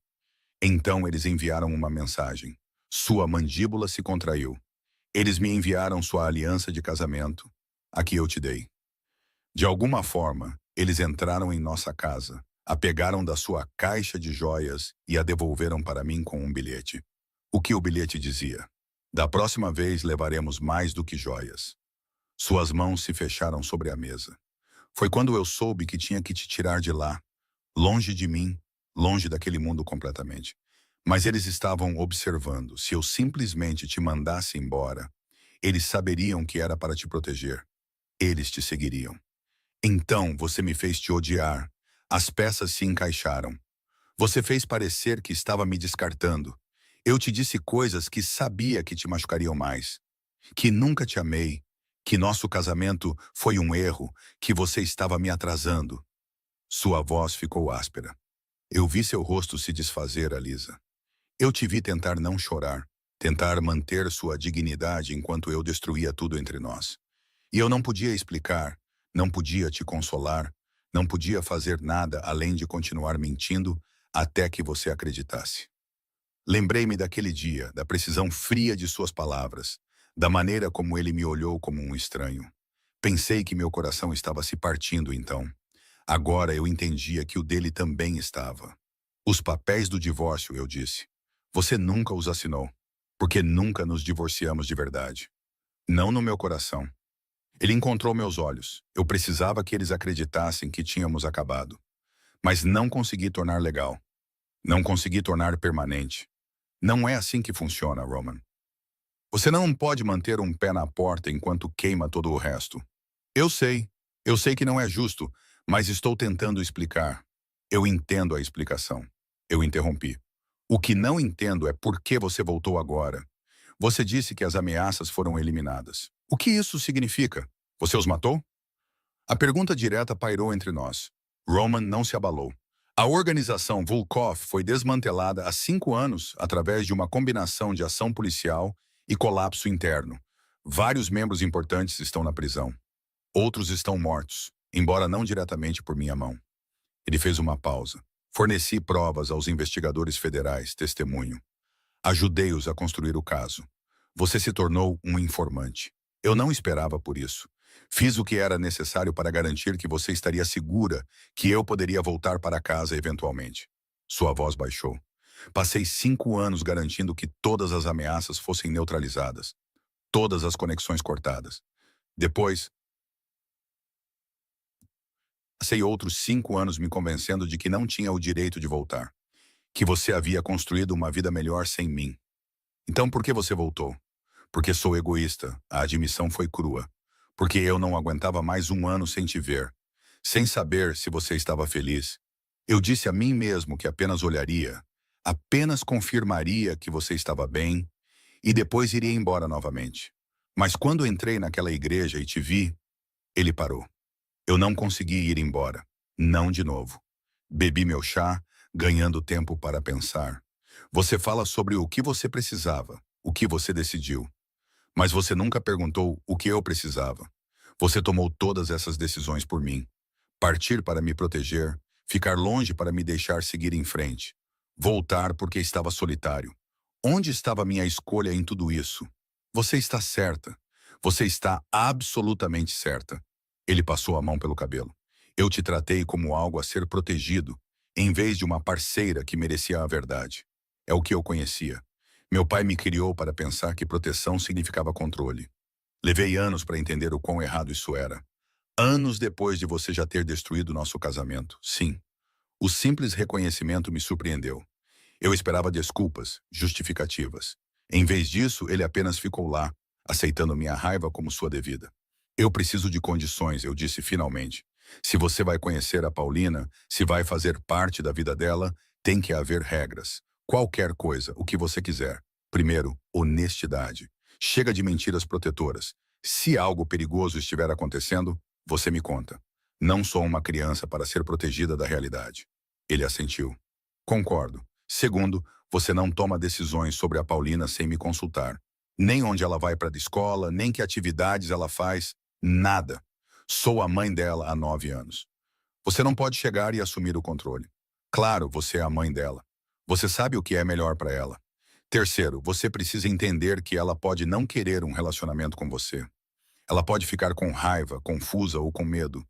Então eles enviaram uma mensagem. Sua mandíbula se contraiu. Eles me enviaram sua aliança de casamento, a que eu te dei. De alguma forma, eles entraram em nossa casa, a pegaram da sua caixa de joias e a devolveram para mim com um bilhete. O que o bilhete dizia? Da próxima vez levaremos mais do que joias. Suas mãos se fecharam sobre a mesa. Foi quando eu soube que tinha que te tirar de lá, longe de mim, longe daquele mundo completamente. Mas eles estavam observando. Se eu simplesmente te mandasse embora, eles saberiam que era para te proteger. Eles te seguiriam. Então você me fez te odiar. As peças se encaixaram. Você fez parecer que estava me descartando. Eu te disse coisas que sabia que te machucariam mais. Que nunca te amei. Que nosso casamento foi um erro. Que você estava me atrasando. Sua voz ficou áspera. Eu vi seu rosto se desfazer, Alisa. Eu te vi tentar não chorar, tentar manter sua dignidade enquanto eu destruía tudo entre nós. E eu não podia explicar, não podia te consolar, não podia fazer nada além de continuar mentindo até que você acreditasse. Lembrei-me daquele dia, da precisão fria de suas palavras, da maneira como ele me olhou como um estranho. Pensei que meu coração estava se partindo então. Agora eu entendia que o dele também estava. Os papéis do divórcio, eu disse. Você nunca os assinou, porque nunca nos divorciamos de verdade. Não no meu coração. Ele encontrou meus olhos. Eu precisava que eles acreditassem que tínhamos acabado. Mas não consegui tornar legal. Não consegui tornar permanente. Não é assim que funciona, Roman. Você não pode manter um pé na porta enquanto queima todo o resto. Eu sei que não é justo, mas estou tentando explicar. Eu entendo a explicação. Eu interrompi. O que não entendo é por que você voltou agora. Você disse que as ameaças foram eliminadas. O que isso significa? Você os matou? A pergunta direta pairou entre nós. Roman não se abalou. A organização Volkov foi desmantelada há 5 anos através de uma combinação de ação policial e colapso interno. Vários membros importantes estão na prisão. Outros estão mortos, embora não diretamente por minha mão. Ele fez uma pausa. Forneci provas aos investigadores federais, testemunho. Ajudei-os a construir o caso. Você se tornou um informante. Eu não esperava por isso. Fiz o que era necessário para garantir que você estaria segura que eu poderia voltar para casa eventualmente. Sua voz baixou. Passei 5 anos garantindo que todas as ameaças fossem neutralizadas, todas as conexões cortadas. Depois, passei outros 5 anos me convencendo de que não tinha o direito de voltar, que você havia construído uma vida melhor sem mim. Então por que você voltou? Porque sou egoísta, a admissão foi crua. Porque eu não aguentava mais 1 ano sem te ver, sem saber se você estava feliz. Eu disse a mim mesmo que apenas olharia, apenas confirmaria que você estava bem e depois iria embora novamente. Mas quando entrei naquela igreja e te vi, ele parou. Eu não consegui ir embora. Não de novo. Bebi meu chá, ganhando tempo para pensar. Você fala sobre o que você precisava, o que você decidiu. Mas você nunca perguntou o que eu precisava. Você tomou todas essas decisões por mim. Partir para me proteger, ficar longe para me deixar seguir em frente. Voltar porque estava solitário. Onde estava minha escolha em tudo isso? Você está certa. Você está absolutamente certa. Ele passou a mão pelo cabelo. Eu te tratei como algo a ser protegido, em vez de uma parceira que merecia a verdade. É o que eu conhecia. Meu pai me criou para pensar que proteção significava controle. Levei anos para entender o quão errado isso era. Anos depois de você já ter destruído nosso casamento. Sim. O simples reconhecimento me surpreendeu. Eu esperava desculpas, justificativas. Em vez disso, ele apenas ficou lá, aceitando minha raiva como sua devida. Eu preciso de condições, eu disse finalmente. Se você vai conhecer a Paulina, se vai fazer parte da vida dela, tem que haver regras. Qualquer coisa, o que você quiser. Primeiro, honestidade. Chega de mentiras protetoras. Se algo perigoso estiver acontecendo, você me conta. Não sou uma criança para ser protegida da realidade. Ele assentiu. Concordo. Segundo, você não toma decisões sobre a Paulina sem me consultar. Nem onde ela vai para a escola, nem que atividades ela faz. Nada. Sou a mãe dela há 9 anos. Você não pode chegar e assumir o controle. Claro, você é a mãe dela. Você sabe o que é melhor para ela. Terceiro, você precisa entender que ela pode não querer um relacionamento com você. Ela pode ficar com raiva, confusa ou com medo.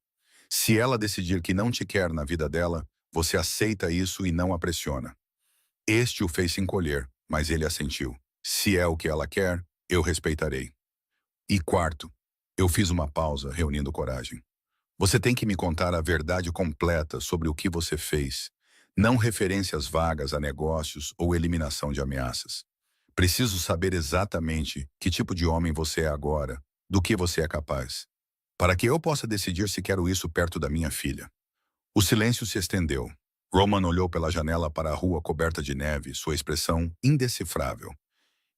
Se ela decidir que não te quer na vida dela, você aceita isso e não a pressiona. Este o fez se encolher, mas ele assentiu. Se é o que ela quer, eu respeitarei. E quarto, eu fiz uma pausa, reunindo coragem. Você tem que me contar a verdade completa sobre o que você fez, não referências vagas a negócios ou eliminação de ameaças. Preciso saber exatamente que tipo de homem você é agora, do que você é capaz, para que eu possa decidir se quero isso perto da minha filha. O silêncio se estendeu. Roman olhou pela janela para a rua coberta de neve, sua expressão indecifrável.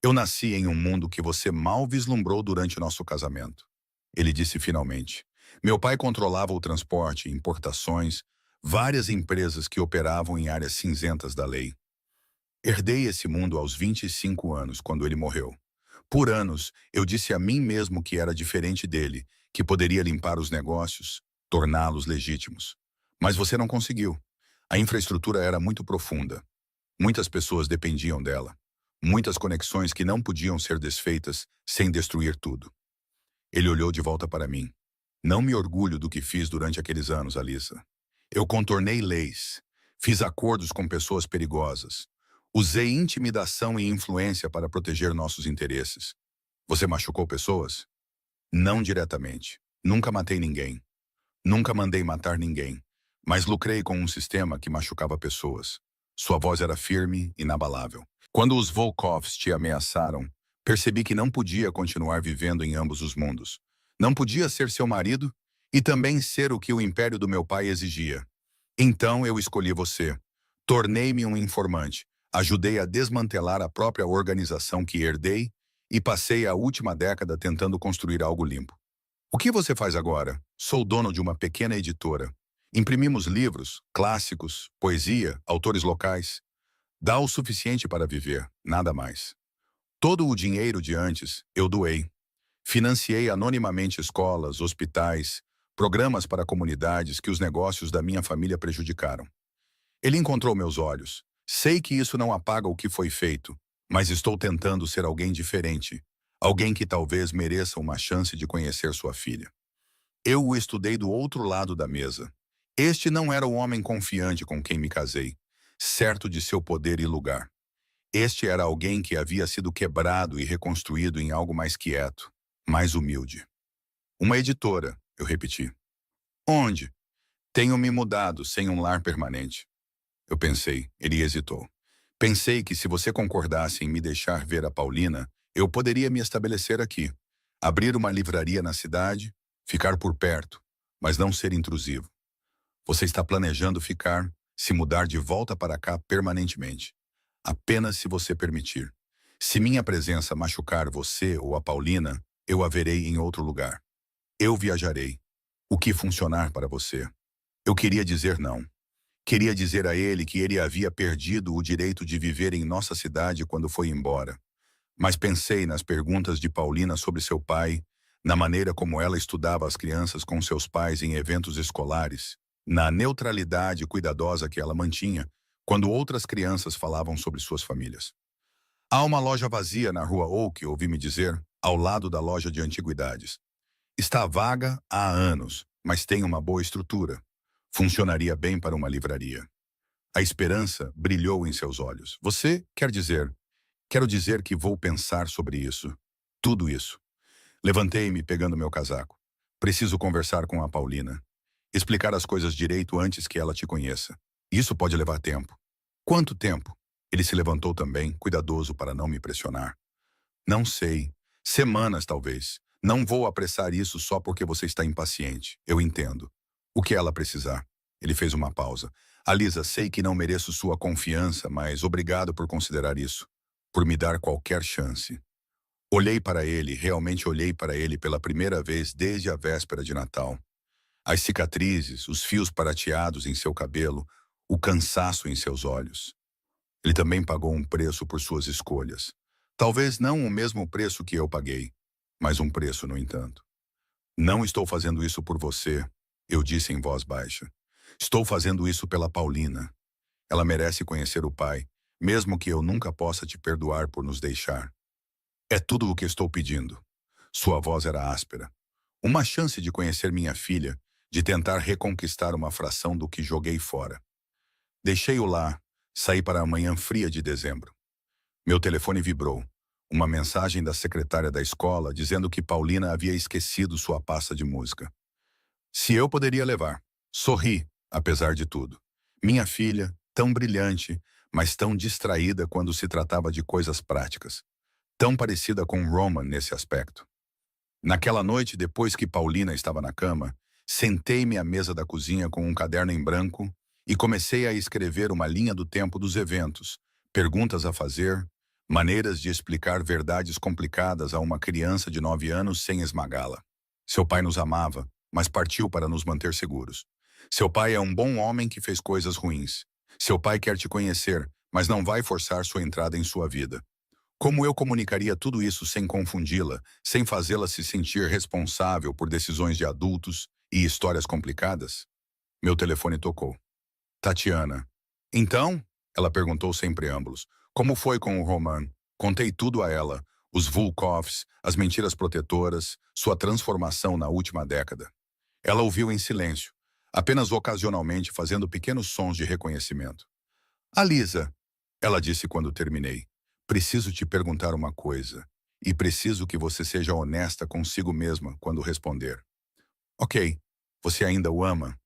Eu nasci em um mundo que você mal vislumbrou durante nosso casamento. Ele disse finalmente. Meu pai controlava o transporte, importações, várias empresas que operavam em áreas cinzentas da lei. Herdei esse mundo aos 25 anos, quando ele morreu. Por anos, eu disse a mim mesmo que era diferente dele, que poderia limpar os negócios, torná-los legítimos. Mas você não conseguiu. A infraestrutura era muito profunda. Muitas pessoas dependiam dela. Muitas conexões que não podiam ser desfeitas sem destruir tudo. Ele olhou de volta para mim. Não me orgulho do que fiz durante aqueles anos, Alissa. Eu contornei leis, fiz acordos com pessoas perigosas, usei intimidação e influência para proteger nossos interesses. Você machucou pessoas? Não diretamente. Nunca matei ninguém. Nunca mandei matar ninguém. Mas lucrei com um sistema que machucava pessoas. Sua voz era firme, inabalável. Quando os Volkovs te ameaçaram, percebi que não podia continuar vivendo em ambos os mundos. Não podia ser seu marido e também ser o que o império do meu pai exigia. Então eu escolhi você. Tornei-me um informante. Ajudei a desmantelar a própria organização que herdei e passei a última década tentando construir algo limpo. O que você faz agora? Sou dono de uma pequena editora. Imprimimos livros, clássicos, poesia, autores locais. Dá o suficiente para viver, nada mais. Todo o dinheiro de antes eu doei. Financiei anonimamente escolas, hospitais, programas para comunidades que os negócios da minha família prejudicaram. Ele encontrou meus olhos. Sei que isso não apaga o que foi feito, mas estou tentando ser alguém diferente, alguém que talvez mereça uma chance de conhecer sua filha. Eu o estudei do outro lado da mesa. Este não era o homem confiante com quem me casei, certo de seu poder e lugar. Este era alguém que havia sido quebrado e reconstruído em algo mais quieto, mais humilde. Uma editora, eu repeti. Onde? Tenho me mudado sem um lar permanente. Eu pensei, ele hesitou. Pensei que se você concordasse em me deixar ver a Paulina, eu poderia me estabelecer aqui, abrir uma livraria na cidade, ficar por perto, mas não ser intrusivo. Você está planejando ficar, se mudar de volta para cá permanentemente. Apenas se você permitir. Se minha presença machucar você ou a Paulina, eu a verei em outro lugar. Eu viajarei. O que funcionar para você? Eu queria dizer não. Queria dizer a ele que ele havia perdido o direito de viver em nossa cidade quando foi embora. Mas pensei nas perguntas de Paulina sobre seu pai, na maneira como ela estudava as crianças com seus pais em eventos escolares, na neutralidade cuidadosa que ela mantinha quando outras crianças falavam sobre suas famílias. Há uma loja vazia na rua Oak, ouvi-me dizer, ao lado da loja de antiguidades. Está vaga há anos, mas tem uma boa estrutura. Funcionaria bem para uma livraria. A esperança brilhou em seus olhos. Você quer dizer? Quero dizer que vou pensar sobre isso. Tudo isso. Levantei-me pegando meu casaco. Preciso conversar com a Paulina. Explicar as coisas direito antes que ela te conheça. Isso pode levar tempo. Quanto tempo? Ele se levantou também, cuidadoso para não me pressionar. Não sei. Semanas, talvez. Não vou apressar isso só porque você está impaciente. Eu entendo. O que ela precisar. Ele fez uma pausa. Alisa, sei que não mereço sua confiança, mas obrigado por considerar isso. Por me dar qualquer chance. Olhei para ele, realmente olhei para ele pela primeira vez desde a véspera de Natal. As cicatrizes, os fios prateados em seu cabelo, o cansaço em seus olhos. Ele também pagou um preço por suas escolhas. Talvez não o mesmo preço que eu paguei, mas um preço, no entanto. Não estou fazendo isso por você, eu disse em voz baixa. Estou fazendo isso pela Paulina. Ela merece conhecer o pai, mesmo que eu nunca possa te perdoar por nos deixar. É tudo o que estou pedindo. Sua voz era áspera. Uma chance de conhecer minha filha, de tentar reconquistar uma fração do que joguei fora. Deixei-o lá, saí para a manhã fria de dezembro. Meu telefone vibrou. Uma mensagem da secretária da escola dizendo que Paulina havia esquecido sua pasta de música. Se eu poderia levar. Sorri, apesar de tudo. Minha filha, tão brilhante, mas tão distraída quando se tratava de coisas práticas. Tão parecida com Roman nesse aspecto. Naquela noite, depois que Paulina estava na cama, sentei-me à mesa da cozinha com um caderno em branco e comecei a escrever uma linha do tempo dos eventos, perguntas a fazer, maneiras de explicar verdades complicadas a uma criança de 9 anos sem esmagá-la. Seu pai nos amava, mas partiu para nos manter seguros. Seu pai é um bom homem que fez coisas ruins. Seu pai quer te conhecer, mas não vai forçar sua entrada em sua vida. Como eu comunicaria tudo isso sem confundi-la, sem fazê-la se sentir responsável por decisões de adultos e histórias complicadas? Meu telefone tocou. Tatiana. Então? Ela perguntou sem preâmbulos. Como foi com o Roman? Contei tudo a ela. Os Volkovs, as mentiras protetoras, sua transformação na última década. Ela ouviu em silêncio, apenas ocasionalmente fazendo pequenos sons de reconhecimento. Alisa, ela disse quando terminei. Preciso te perguntar uma coisa, e preciso que você seja honesta consigo mesma quando responder. Ok, você ainda o ama?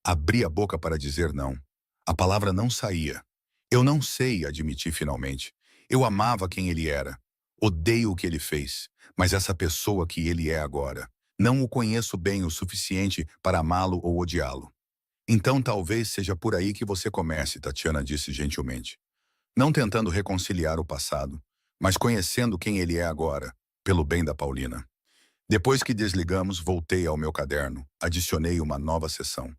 Abri a boca para dizer não. A palavra não saía. Eu não sei, admiti finalmente. Eu amava quem ele era. Odeio o que ele fez, mas essa pessoa que ele é agora. Não o conheço bem o suficiente para amá-lo ou odiá-lo. Então talvez seja por aí que você comece, Tatiana disse gentilmente. Não tentando reconciliar o passado, mas conhecendo quem ele é agora, pelo bem da Paulina. Depois que desligamos, voltei ao meu caderno, adicionei uma nova seção.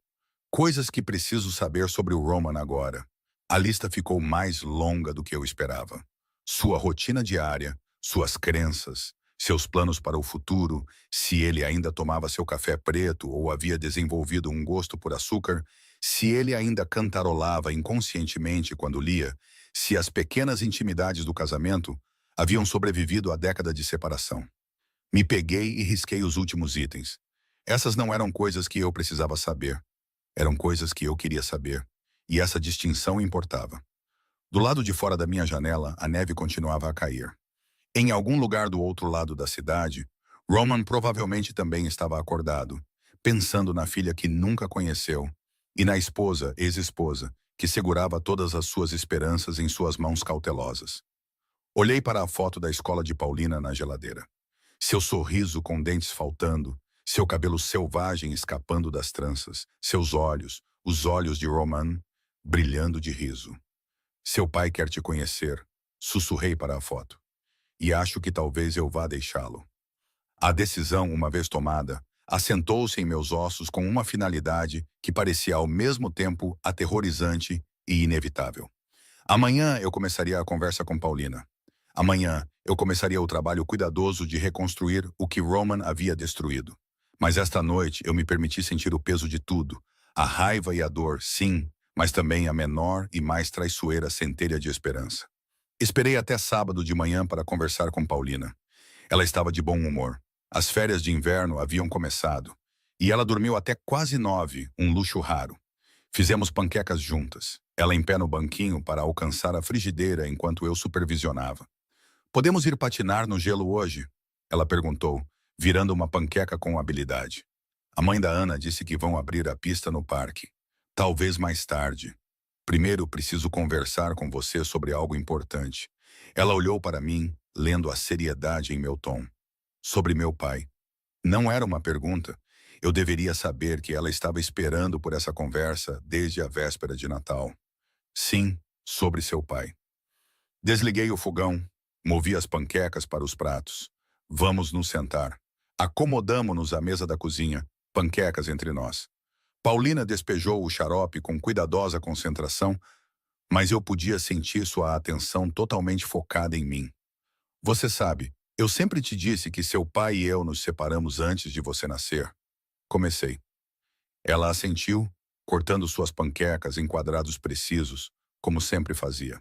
Coisas que preciso saber sobre o Roman agora. A lista ficou mais longa do que eu esperava. Sua rotina diária, suas crenças, seus planos para o futuro, se ele ainda tomava seu café preto ou havia desenvolvido um gosto por açúcar, se ele ainda cantarolava inconscientemente quando lia, se as pequenas intimidades do casamento haviam sobrevivido à década de separação. Me peguei e risquei os últimos itens. Essas não eram coisas que eu precisava saber. Eram coisas que eu queria saber. E essa distinção importava. Do lado de fora da minha janela, a neve continuava a cair. Em algum lugar do outro lado da cidade, Roman provavelmente também estava acordado, pensando na filha que nunca conheceu e na esposa, ex-esposa, que segurava todas as suas esperanças em suas mãos cautelosas. Olhei para a foto da escola de Paulina na geladeira. Seu sorriso com dentes faltando, seu cabelo selvagem escapando das tranças, seus olhos, os olhos de Roman, brilhando de riso. Seu pai quer te conhecer, sussurrei para a foto. E acho que talvez eu vá deixá-lo. A decisão, uma vez tomada, assentou-se em meus ossos com uma finalidade que parecia ao mesmo tempo aterrorizante e inevitável. Amanhã eu começaria a conversa com Paulina. Amanhã eu começaria o trabalho cuidadoso de reconstruir o que Roman havia destruído. Mas esta noite eu me permiti sentir o peso de tudo. A raiva e a dor, sim, mas também a menor e mais traiçoeira centelha de esperança. Esperei até sábado de manhã para conversar com Paulina. Ela estava de bom humor. As férias de inverno haviam começado. E ela dormiu até quase 9, um luxo raro. Fizemos panquecas juntas, ela em pé no banquinho para alcançar a frigideira enquanto eu supervisionava. Podemos ir patinar no gelo hoje? Ela perguntou, virando uma panqueca com habilidade. A mãe da Ana disse que vão abrir a pista no parque. Talvez mais tarde. Primeiro preciso conversar com você sobre algo importante. Ela olhou para mim, lendo a seriedade em meu tom. Sobre meu pai. Não era uma pergunta. Eu deveria saber que ela estava esperando por essa conversa desde a véspera de Natal. Sim, sobre seu pai. Desliguei o fogão, movi as panquecas para os pratos. Vamos nos sentar. Acomodamo-nos à mesa da cozinha, panquecas entre nós. Paulina despejou o xarope com cuidadosa concentração, mas eu podia sentir sua atenção totalmente focada em mim. Você sabe, eu sempre te disse que seu pai e eu nos separamos antes de você nascer. Comecei. Ela assentiu, cortando suas panquecas em quadrados precisos, como sempre fazia.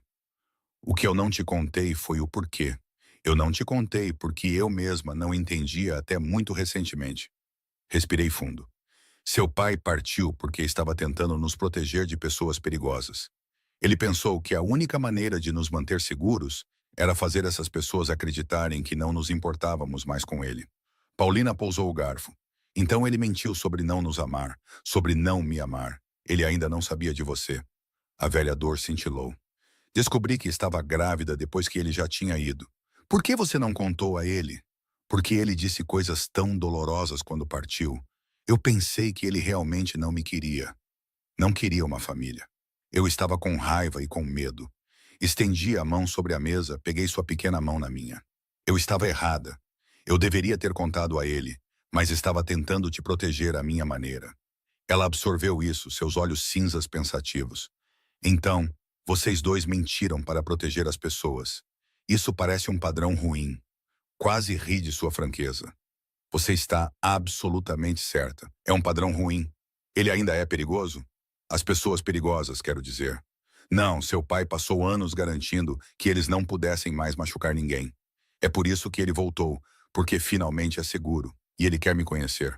O que eu não te contei foi o porquê. Eu não te contei porque eu mesma não entendia até muito recentemente. Respirei fundo. Seu pai partiu porque estava tentando nos proteger de pessoas perigosas. Ele pensou que a única maneira de nos manter seguros era fazer essas pessoas acreditarem que não nos importávamos mais com ele. Paulina pousou o garfo. Então ele mentiu sobre não nos amar, sobre não me amar. Ele ainda não sabia de você. A velha dor cintilou. Descobri que estava grávida depois que ele já tinha ido. Por que você não contou a ele? Porque ele disse coisas tão dolorosas quando partiu. Eu pensei que ele realmente não me queria. Não queria uma família. Eu estava com raiva e com medo. Estendi a mão sobre a mesa, peguei sua pequena mão na minha. Eu estava errada. Eu deveria ter contado a ele, mas estava tentando te proteger à minha maneira. Ela absorveu isso, seus olhos cinzas pensativos. Então, vocês dois mentiram para proteger as pessoas. Isso parece um padrão ruim. Quase ri de sua franqueza. Você está absolutamente certa. É um padrão ruim. Ele ainda é perigoso? As pessoas perigosas, quero dizer. Não, seu pai passou anos garantindo que eles não pudessem mais machucar ninguém. É por isso que ele voltou, porque finalmente é seguro, e ele quer me conhecer.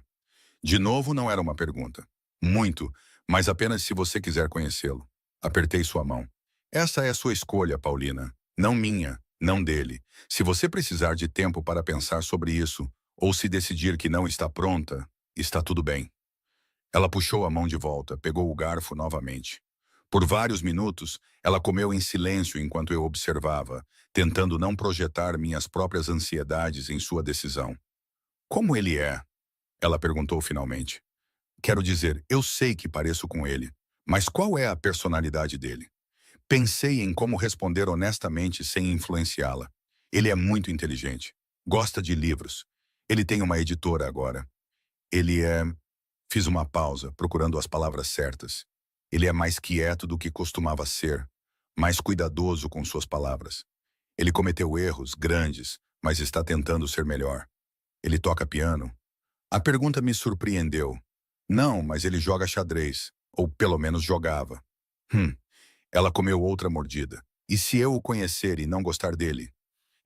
De novo, não era uma pergunta. Muito, mas apenas se você quiser conhecê-lo. Apertei sua mão. Essa é a sua escolha, Paulina. Não minha, não dele. Se você precisar de tempo para pensar sobre isso, ou se decidir que não está pronta, está tudo bem. Ela puxou a mão de volta, pegou o garfo novamente. Por vários minutos, ela comeu em silêncio enquanto eu observava, tentando não projetar minhas próprias ansiedades em sua decisão. Como ele é? Ela perguntou finalmente. Quero dizer, eu sei que pareço com ele, mas qual é a personalidade dele? Pensei em como responder honestamente sem influenciá-la. Ele é muito inteligente. Gosta de livros. Ele tem uma editora agora. Ele é... Fiz uma pausa, procurando as palavras certas. Ele é mais quieto do que costumava ser, mais cuidadoso com suas palavras. Ele cometeu erros grandes, mas está tentando ser melhor. Ele toca piano? A pergunta me surpreendeu. Não, mas ele joga xadrez. Ou pelo menos jogava. Hum, ela comeu outra mordida. E se eu o conhecer e não gostar dele?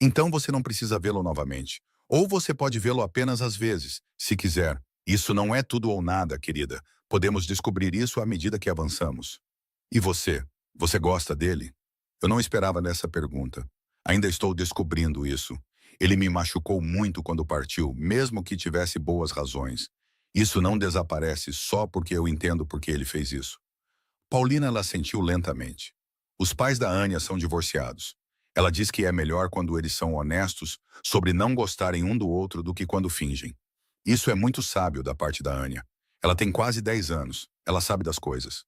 Então você não precisa vê-lo novamente. Ou você pode vê-lo apenas às vezes, se quiser. Isso não é tudo ou nada, querida. Podemos descobrir isso à medida que avançamos. E você? Você gosta dele? Eu não esperava nessa pergunta. Ainda estou descobrindo isso. Ele me machucou muito quando partiu, mesmo que tivesse boas razões. Isso não desaparece só porque eu entendo por que ele fez isso. Paulina ela sentiu lentamente. Os pais da Anya são divorciados. Ela diz que é melhor quando eles são honestos sobre não gostarem um do outro do que quando fingem. Isso é muito sábio da parte da Anya. Ela tem quase 10 anos. Ela sabe das coisas.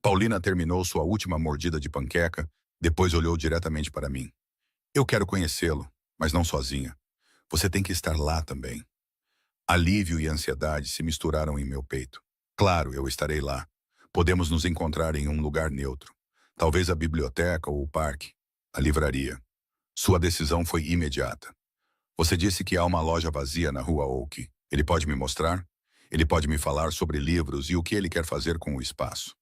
Paulina terminou sua última mordida de panqueca, depois olhou diretamente para mim. Eu quero conhecê-lo, mas não sozinha. Você tem que estar lá também. Alívio e ansiedade se misturaram em meu peito. Claro, eu estarei lá. Podemos nos encontrar em um lugar neutro. Talvez a biblioteca ou o parque. A livraria. Sua decisão foi imediata. Você disse que há uma loja vazia na rua Oak. Ele pode me mostrar? Ele pode me falar sobre livros e o que ele quer fazer com o espaço.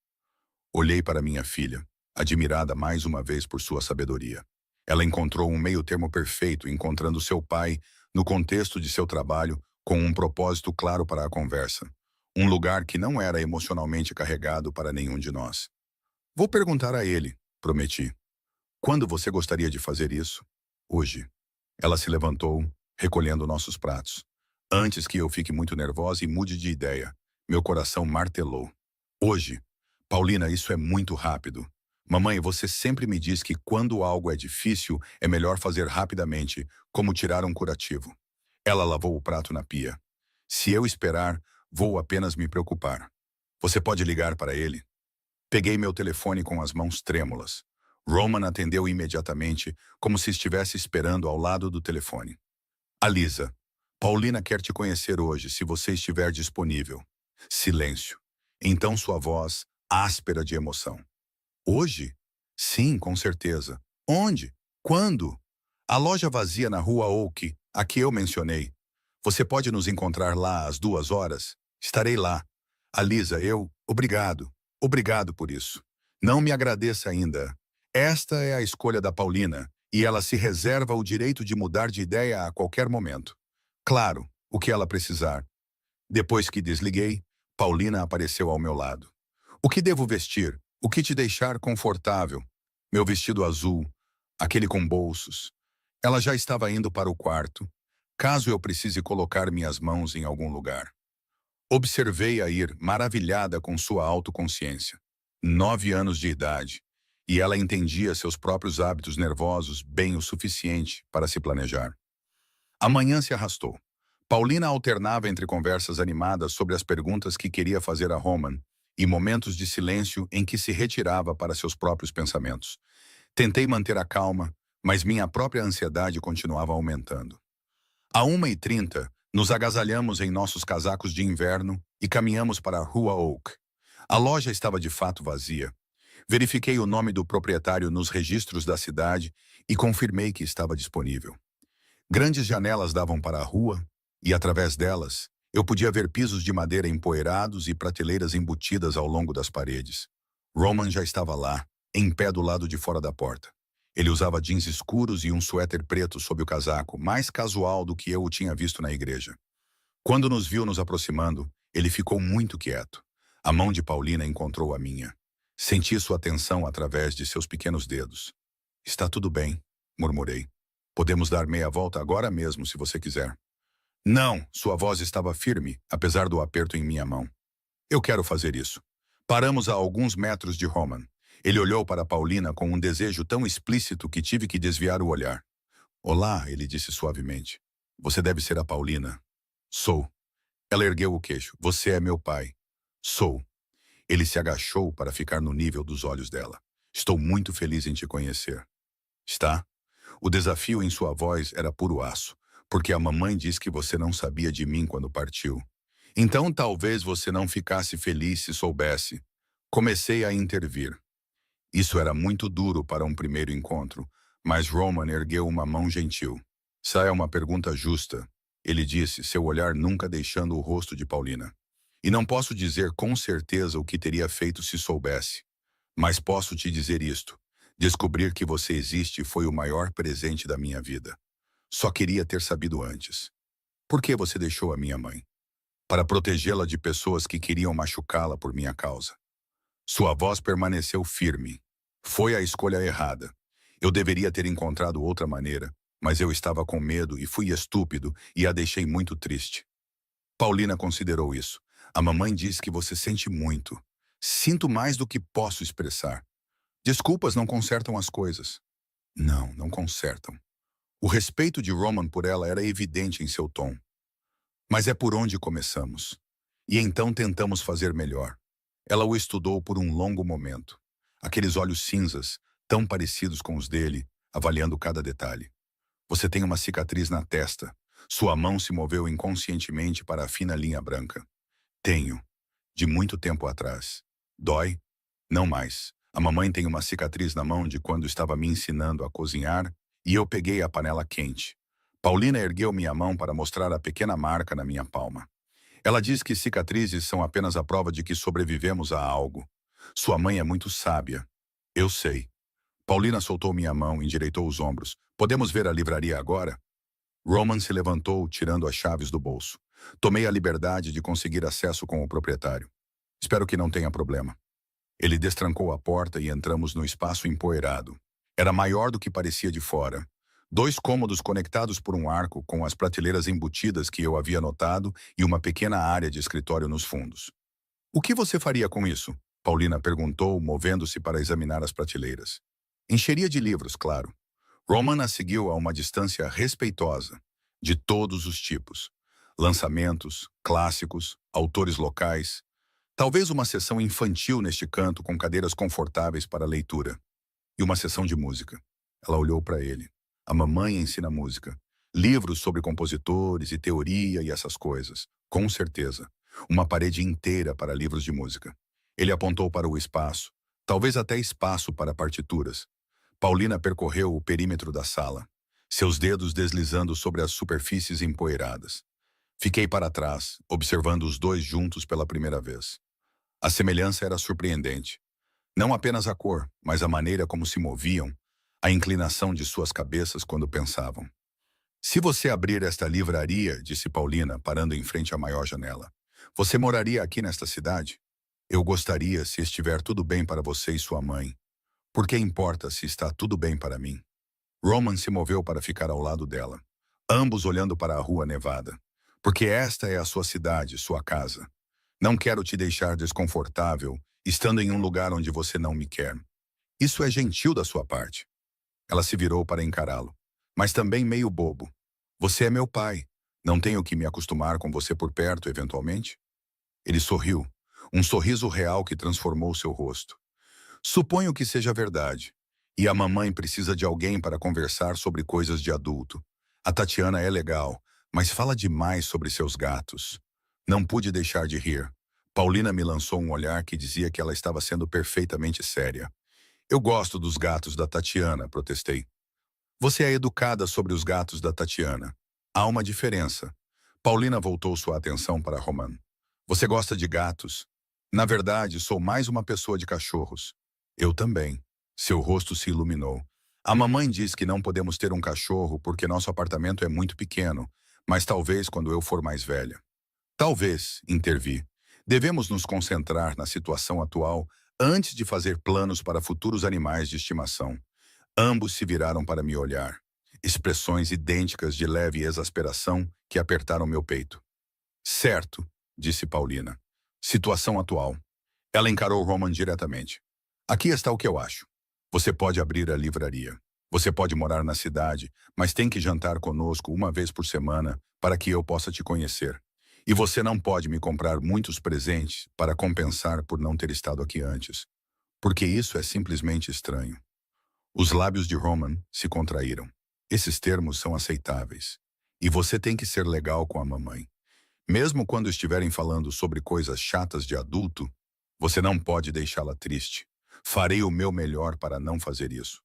Olhei para minha filha, admirada mais uma vez por sua sabedoria. Ela encontrou um meio-termo perfeito, encontrando seu pai, no contexto de seu trabalho, com um propósito claro para a conversa. Um lugar que não era emocionalmente carregado para nenhum de nós. Vou perguntar a ele, prometi. Quando você gostaria de fazer isso? Hoje. Ela se levantou, recolhendo nossos pratos. Antes que eu fique muito nervosa e mude de ideia, meu coração martelou. Hoje. Paulina, isso é muito rápido. Mamãe, você sempre me diz que quando algo é difícil, é melhor fazer rapidamente, como tirar um curativo. Ela lavou o prato na pia. Se eu esperar, vou apenas me preocupar. Você pode ligar para ele? Peguei meu telefone com as mãos trêmulas. Roman atendeu imediatamente, como se estivesse esperando ao lado do telefone. Alisa, Paulina quer te conhecer hoje, se você estiver disponível. Silêncio. Então sua voz, áspera de emoção. Hoje? Sim, com certeza. Onde? Quando? A loja vazia na rua Oak, a que eu mencionei. Você pode nos encontrar lá às 2 horas? Estarei lá. Alisa, obrigado. Obrigado por isso. Não me agradeça ainda. Esta é a escolha da Paulina, e ela se reserva o direito de mudar de ideia a qualquer momento. Claro, o que ela precisar. Depois que desliguei, Paulina apareceu ao meu lado. O que devo vestir? O que te deixar confortável? Meu vestido azul, aquele com bolsos. Ela já estava indo para o quarto, caso eu precise colocar minhas mãos em algum lugar. Observei-a ir, maravilhada com sua autoconsciência. 9 anos de idade, e ela entendia seus próprios hábitos nervosos bem o suficiente para se planejar. A manhã se arrastou. Paulina alternava entre conversas animadas sobre as perguntas que queria fazer a Roman e momentos de silêncio em que se retirava para seus próprios pensamentos. Tentei manter a calma, mas minha própria ansiedade continuava aumentando. À 1h30, nos agasalhamos em nossos casacos de inverno e caminhamos para a Rua Oak. A loja estava de fato vazia. Verifiquei o nome do proprietário nos registros da cidade e confirmei que estava disponível. Grandes janelas davam para a rua e, através delas, eu podia ver pisos de madeira empoeirados e prateleiras embutidas ao longo das paredes. Roman já estava lá, em pé do lado de fora da porta. Ele usava jeans escuros e um suéter preto sob o casaco, mais casual do que eu o tinha visto na igreja. Quando nos viu nos aproximando, ele ficou muito quieto. A mão de Paulina encontrou a minha. Senti sua atenção através de seus pequenos dedos. Está tudo bem, murmurei. Podemos dar meia volta agora mesmo, se você quiser. Não, sua voz estava firme, apesar do aperto em minha mão. Eu quero fazer isso. Paramos a alguns metros de Roman. Ele olhou para Paulina com um desejo tão explícito que tive que desviar o olhar. Olá, ele disse suavemente. Você deve ser a Paulina. Sou. Ela ergueu o queixo. Você é meu pai. Sou. Ele se agachou para ficar no nível dos olhos dela. Estou muito feliz em te conhecer. Está? O desafio em sua voz era puro aço, porque a mamãe diz que você não sabia de mim quando partiu. Então talvez você não ficasse feliz se soubesse. Comecei a intervir. Isso era muito duro para um primeiro encontro, mas Roman ergueu uma mão gentil. Essa é uma pergunta justa, ele disse, seu olhar nunca deixando o rosto de Paulina. E não posso dizer com certeza o que teria feito se soubesse. Mas posso te dizer isto. Descobrir que você existe foi o maior presente da minha vida. Só queria ter sabido antes. Por que você deixou a minha mãe? Para protegê-la de pessoas que queriam machucá-la por minha causa. Sua voz permaneceu firme. Foi a escolha errada. Eu deveria ter encontrado outra maneira, mas eu estava com medo e fui estúpido e a deixei muito triste. Paulina considerou isso. A mamãe diz que você sente muito. Sinto mais do que posso expressar. Desculpas não consertam as coisas. Não, não consertam. O respeito de Roman por ela era evidente em seu tom. Mas é por onde começamos. E então tentamos fazer melhor. Ela o estudou por um longo momento. Aqueles olhos cinzas, tão parecidos com os dele, avaliando cada detalhe. Você tem uma cicatriz na testa. Sua mão se moveu inconscientemente para a fina linha branca. Tenho. De muito tempo atrás. Dói? Não mais. A mamãe tem uma cicatriz na mão de quando estava me ensinando a cozinhar e eu peguei a panela quente. Paulina ergueu minha mão para mostrar a pequena marca na minha palma. Ela diz que cicatrizes são apenas a prova de que sobrevivemos a algo. Sua mãe é muito sábia. Eu sei. Paulina soltou minha mão e endireitou os ombros. Podemos ver a livraria agora? Roman se levantou, tirando as chaves do bolso. Tomei a liberdade de conseguir acesso com o proprietário. Espero que não tenha problema. Ele destrancou a porta e entramos no espaço empoeirado. Era maior do que parecia de fora. 2 cômodos conectados por um arco com as prateleiras embutidas que eu havia notado e uma pequena área de escritório nos fundos. O que você faria com isso? Paulina perguntou, movendo-se para examinar as prateleiras. Encheria de livros, claro. Roman a seguiu a uma distância respeitosa, de todos os tipos. Lançamentos, clássicos, autores locais. Talvez uma sessão infantil neste canto com cadeiras confortáveis para leitura. E uma sessão de música. Ela olhou para ele. A mamãe ensina música. Livros sobre compositores e teoria e essas coisas. Com certeza. Uma parede inteira para livros de música. Ele apontou para o espaço. Talvez até espaço para partituras. Paulina percorreu o perímetro da sala. Seus dedos deslizando sobre as superfícies empoeiradas. Fiquei para trás, observando os dois juntos pela primeira vez. A semelhança era surpreendente. Não apenas a cor, mas a maneira como se moviam, a inclinação de suas cabeças quando pensavam. Se você abrir esta livraria, disse Paulina, parando em frente à maior janela, você moraria aqui nesta cidade? Eu gostaria se estiver tudo bem para você e sua mãe. Por que importa se está tudo bem para mim? Roman se moveu para ficar ao lado dela, ambos olhando para a rua nevada. Porque esta é a sua cidade, sua casa. Não quero te deixar desconfortável, estando em um lugar onde você não me quer. Isso é gentil da sua parte. Ela se virou para encará-lo, mas também meio bobo. Você é meu pai. Não tenho que me acostumar com você por perto, eventualmente? Ele sorriu, um sorriso real que transformou seu rosto. Suponho que seja verdade. E a mamãe precisa de alguém para conversar sobre coisas de adulto. A Tatiana é legal, mas fala demais sobre seus gatos. Não pude deixar de rir. Paulina me lançou um olhar que dizia que ela estava sendo perfeitamente séria. Eu gosto dos gatos da Tatiana, protestei. Você é educada sobre os gatos da Tatiana. Há uma diferença. Paulina voltou sua atenção para Roman. Você gosta de gatos? Na verdade, sou mais uma pessoa de cachorros. Eu também. Seu rosto se iluminou. A mamãe diz que não podemos ter um cachorro porque nosso apartamento é muito pequeno, mas talvez quando eu for mais velha. Talvez, intervi. Devemos nos concentrar na situação atual antes de fazer planos para futuros animais de estimação. Ambos se viraram para me olhar. Expressões idênticas de leve exasperação que apertaram meu peito. Certo, disse Paulina. Situação atual. Ela encarou Roman diretamente. Aqui está o que eu acho. Você pode abrir a livraria. Você pode morar na cidade, mas tem que jantar conosco uma vez por semana para que eu possa te conhecer. E você não pode me comprar muitos presentes para compensar por não ter estado aqui antes. Porque isso é simplesmente estranho. Os lábios de Roman se contraíram. Esses termos são aceitáveis. E você tem que ser legal com a mamãe. Mesmo quando estiverem falando sobre coisas chatas de adulto, você não pode deixá-la triste. Farei o meu melhor para não fazer isso.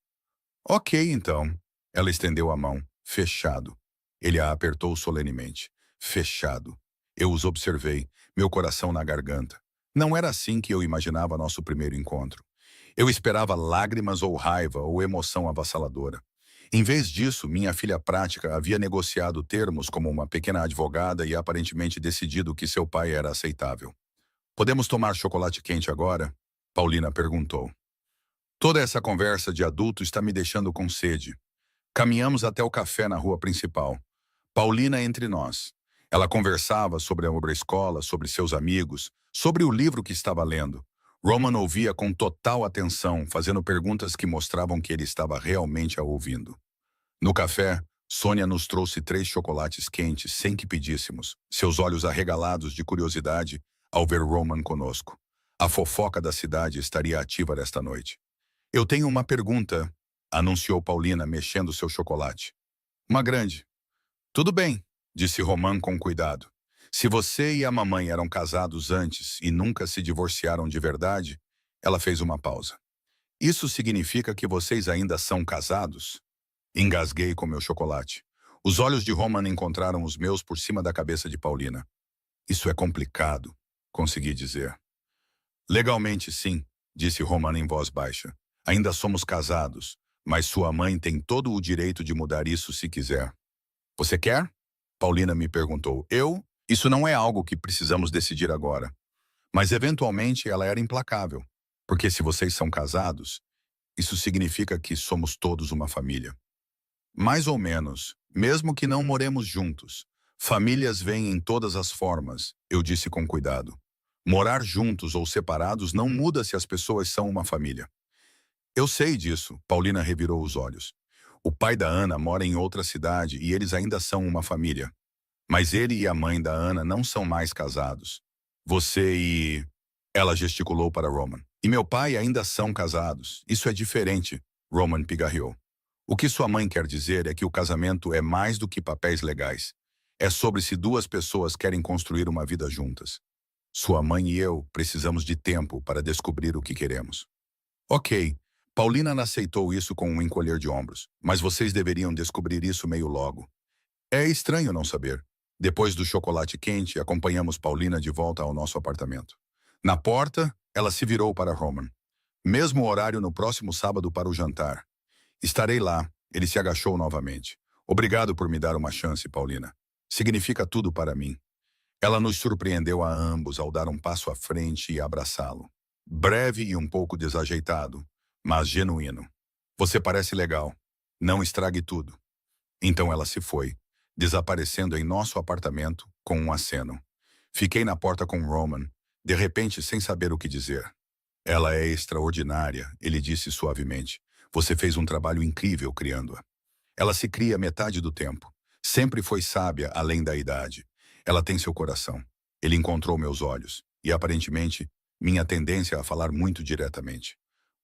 Ok, então. Ela estendeu a mão, fechado. Ele a apertou solenemente. Fechado. Eu os observei, meu coração na garganta. Não era assim que eu imaginava nosso primeiro encontro. Eu esperava lágrimas ou raiva ou emoção avassaladora. Em vez disso, minha filha prática havia negociado termos como uma pequena advogada e aparentemente decidido que seu pai era aceitável. Podemos tomar chocolate quente agora? Paulina perguntou. Toda essa conversa de adulto está me deixando com sede. Caminhamos até o café na rua principal. Paulina entre nós. Ela conversava sobre a obra-escola, sobre seus amigos, sobre o livro que estava lendo. Roman ouvia com total atenção, fazendo perguntas que mostravam que ele estava realmente a ouvindo. No café, Sônia nos trouxe 3 chocolates quentes sem que pedíssemos, seus olhos arregalados de curiosidade ao ver Roman conosco. A fofoca da cidade estaria ativa desta noite. Eu tenho uma pergunta, anunciou Paulina, mexendo seu chocolate. Uma grande. Tudo bem, disse Roman com cuidado. Se você e a mamãe eram casados antes e nunca se divorciaram de verdade, ela fez uma pausa. Isso significa que vocês ainda são casados? Engasguei com meu chocolate. Os olhos de Roman encontraram os meus por cima da cabeça de Paulina. Isso é complicado, consegui dizer. Legalmente sim, disse Roman em voz baixa. Ainda somos casados, mas sua mãe tem todo o direito de mudar isso se quiser. Você quer? Paulina me perguntou. Isso não é algo que precisamos decidir agora. Mas eventualmente ela era implacável. Porque se vocês são casados, isso significa que somos todos uma família. Mais ou menos, mesmo que não moremos juntos. Famílias vêm em todas as formas, eu disse com cuidado. Morar juntos ou separados não muda se as pessoas são uma família. Eu sei disso, Paulina revirou os olhos. O pai da Ana mora em outra cidade e eles ainda são uma família. Mas ele e a mãe da Ana não são mais casados. Você e... Ela gesticulou para Roman. E meu pai ainda são casados. Isso é diferente, Roman pigarreou. O que sua mãe quer dizer é que o casamento é mais do que papéis legais. É sobre se 2 pessoas querem construir uma vida juntas. Sua mãe e eu precisamos de tempo para descobrir o que queremos. Ok, Paulina aceitou isso com um encolher de ombros, mas vocês deveriam descobrir isso meio logo. É estranho não saber. Depois do chocolate quente, acompanhamos Paulina de volta ao nosso apartamento. Na porta, ela se virou para Roman. Mesmo horário no próximo sábado para o jantar. Estarei lá, ele se agachou novamente. Obrigado por me dar uma chance, Paulina. Significa tudo para mim. Ela nos surpreendeu a ambos ao dar um passo à frente e abraçá-lo. Breve e um pouco desajeitado, mas genuíno. Você parece legal. Não estrague tudo. Então ela se foi, desaparecendo em nosso apartamento com um aceno. Fiquei na porta com Roman, de repente sem saber o que dizer. Ela é extraordinária, ele disse suavemente. Você fez um trabalho incrível criando-a. Ela se cria metade do tempo. Sempre foi sábia além da idade. Ela tem seu coração. Ele encontrou meus olhos. E aparentemente, minha tendência a falar muito diretamente.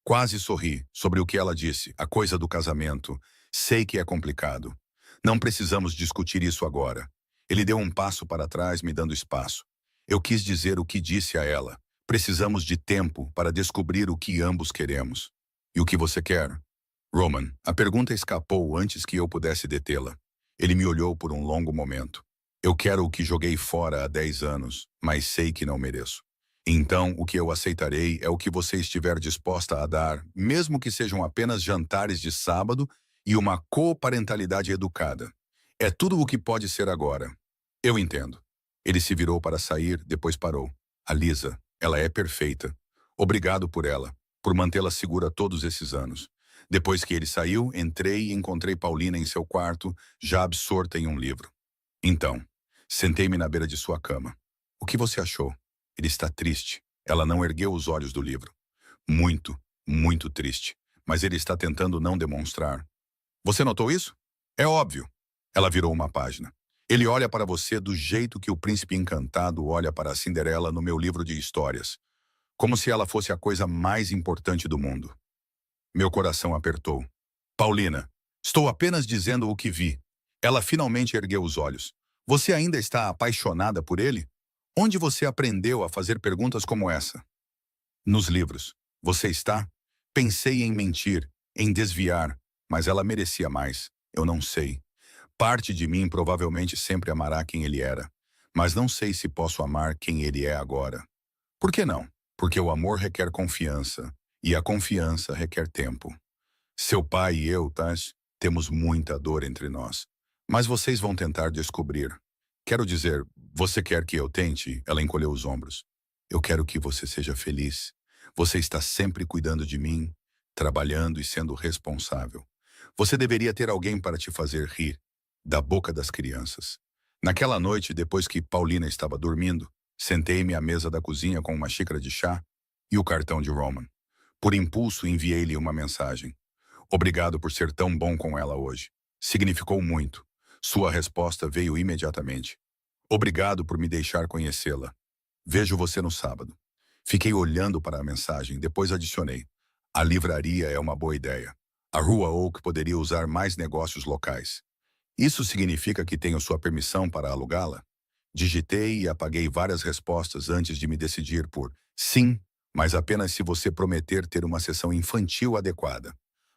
Quase sorri sobre o que ela disse, a coisa do casamento. Sei que é complicado. Não precisamos discutir isso agora. Ele deu um passo para trás, me dando espaço. Eu quis dizer o que disse a ela. Precisamos de tempo para descobrir o que ambos queremos. E o que você quer? Roman, a pergunta escapou antes que eu pudesse detê-la. Ele me olhou por um longo momento. Eu quero o que joguei fora há 10 anos, mas sei que não mereço. Então, o que eu aceitarei é o que você estiver disposta a dar, mesmo que sejam apenas jantares de sábado e uma coparentalidade educada. É tudo o que pode ser agora. Eu entendo. Ele se virou para sair, depois parou. A Lisa, ela é perfeita. Obrigado por ela, por mantê-la segura todos esses anos. Depois que ele saiu, entrei e encontrei Paulina em seu quarto, já absorta em um livro. Então, sentei-me na beira de sua cama. O que você achou? Ele está triste. Ela não ergueu os olhos do livro. Muito, muito triste. Mas ele está tentando não demonstrar. Você notou isso? É óbvio. Ela virou uma página. Ele olha para você do jeito que o príncipe encantado olha para a Cinderela no meu livro de histórias. Como se ela fosse a coisa mais importante do mundo. Meu coração apertou. Paulina, estou apenas dizendo o que vi. Ela finalmente ergueu os olhos. Você ainda está apaixonada por ele? Onde você aprendeu a fazer perguntas como essa? Nos livros. Você está? Pensei em mentir, em desviar, mas ela merecia mais. Eu não sei. Parte de mim provavelmente sempre amará quem ele era, mas não sei se posso amar quem ele é agora. Por que não? Porque o amor requer confiança, e a confiança requer tempo. Seu pai e eu, Tess, temos muita dor entre nós. Mas vocês vão tentar descobrir. Quero dizer, você quer que eu tente? Ela encolheu os ombros. Eu quero que você seja feliz. Você está sempre cuidando de mim, trabalhando e sendo responsável. Você deveria ter alguém para te fazer rir, da boca das crianças. Naquela noite, depois que Paulina estava dormindo, sentei-me à mesa da cozinha com uma xícara de chá e o cartão de Roman. Por impulso, enviei-lhe uma mensagem. Obrigado por ser tão bom com ela hoje. Significou muito. Sua resposta veio imediatamente. Obrigado por me deixar conhecê-la. Vejo você no sábado. Fiquei olhando para a mensagem, depois adicionei. A livraria é uma boa ideia. A Rua Oak poderia usar mais negócios locais. Isso significa que tenho sua permissão para alugá-la? Digitei e apaguei várias respostas antes de me decidir por sim, mas apenas se você prometer ter uma sessão infantil adequada.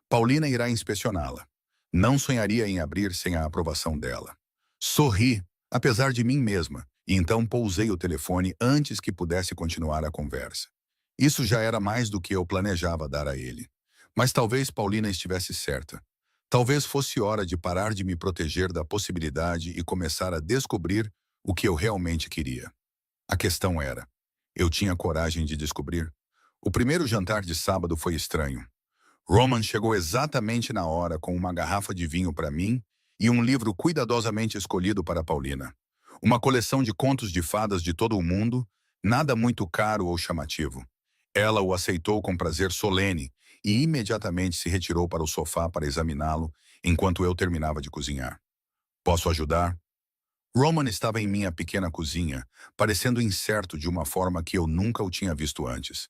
Paulina irá inspecioná-la. Não sonharia em abrir sem a aprovação dela. Sorri, apesar de mim mesma, e então pousei o telefone antes que pudesse continuar a conversa. Isso já era mais do que eu planejava dar a ele. Mas talvez Paulina estivesse certa. Talvez fosse hora de parar de me proteger da possibilidade e começar a descobrir o que eu realmente queria. A questão era, eu tinha coragem de descobrir? O primeiro jantar de sábado foi estranho. Roman chegou exatamente na hora com uma garrafa de vinho para mim e um livro cuidadosamente escolhido para Paulina. Uma coleção de contos de fadas de todo o mundo, nada muito caro ou chamativo. Ela o aceitou com prazer solene e imediatamente se retirou para o sofá para examiná-lo enquanto eu terminava de cozinhar. Posso ajudar? Roman estava em minha pequena cozinha, parecendo incerto de uma forma que eu nunca o tinha visto antes.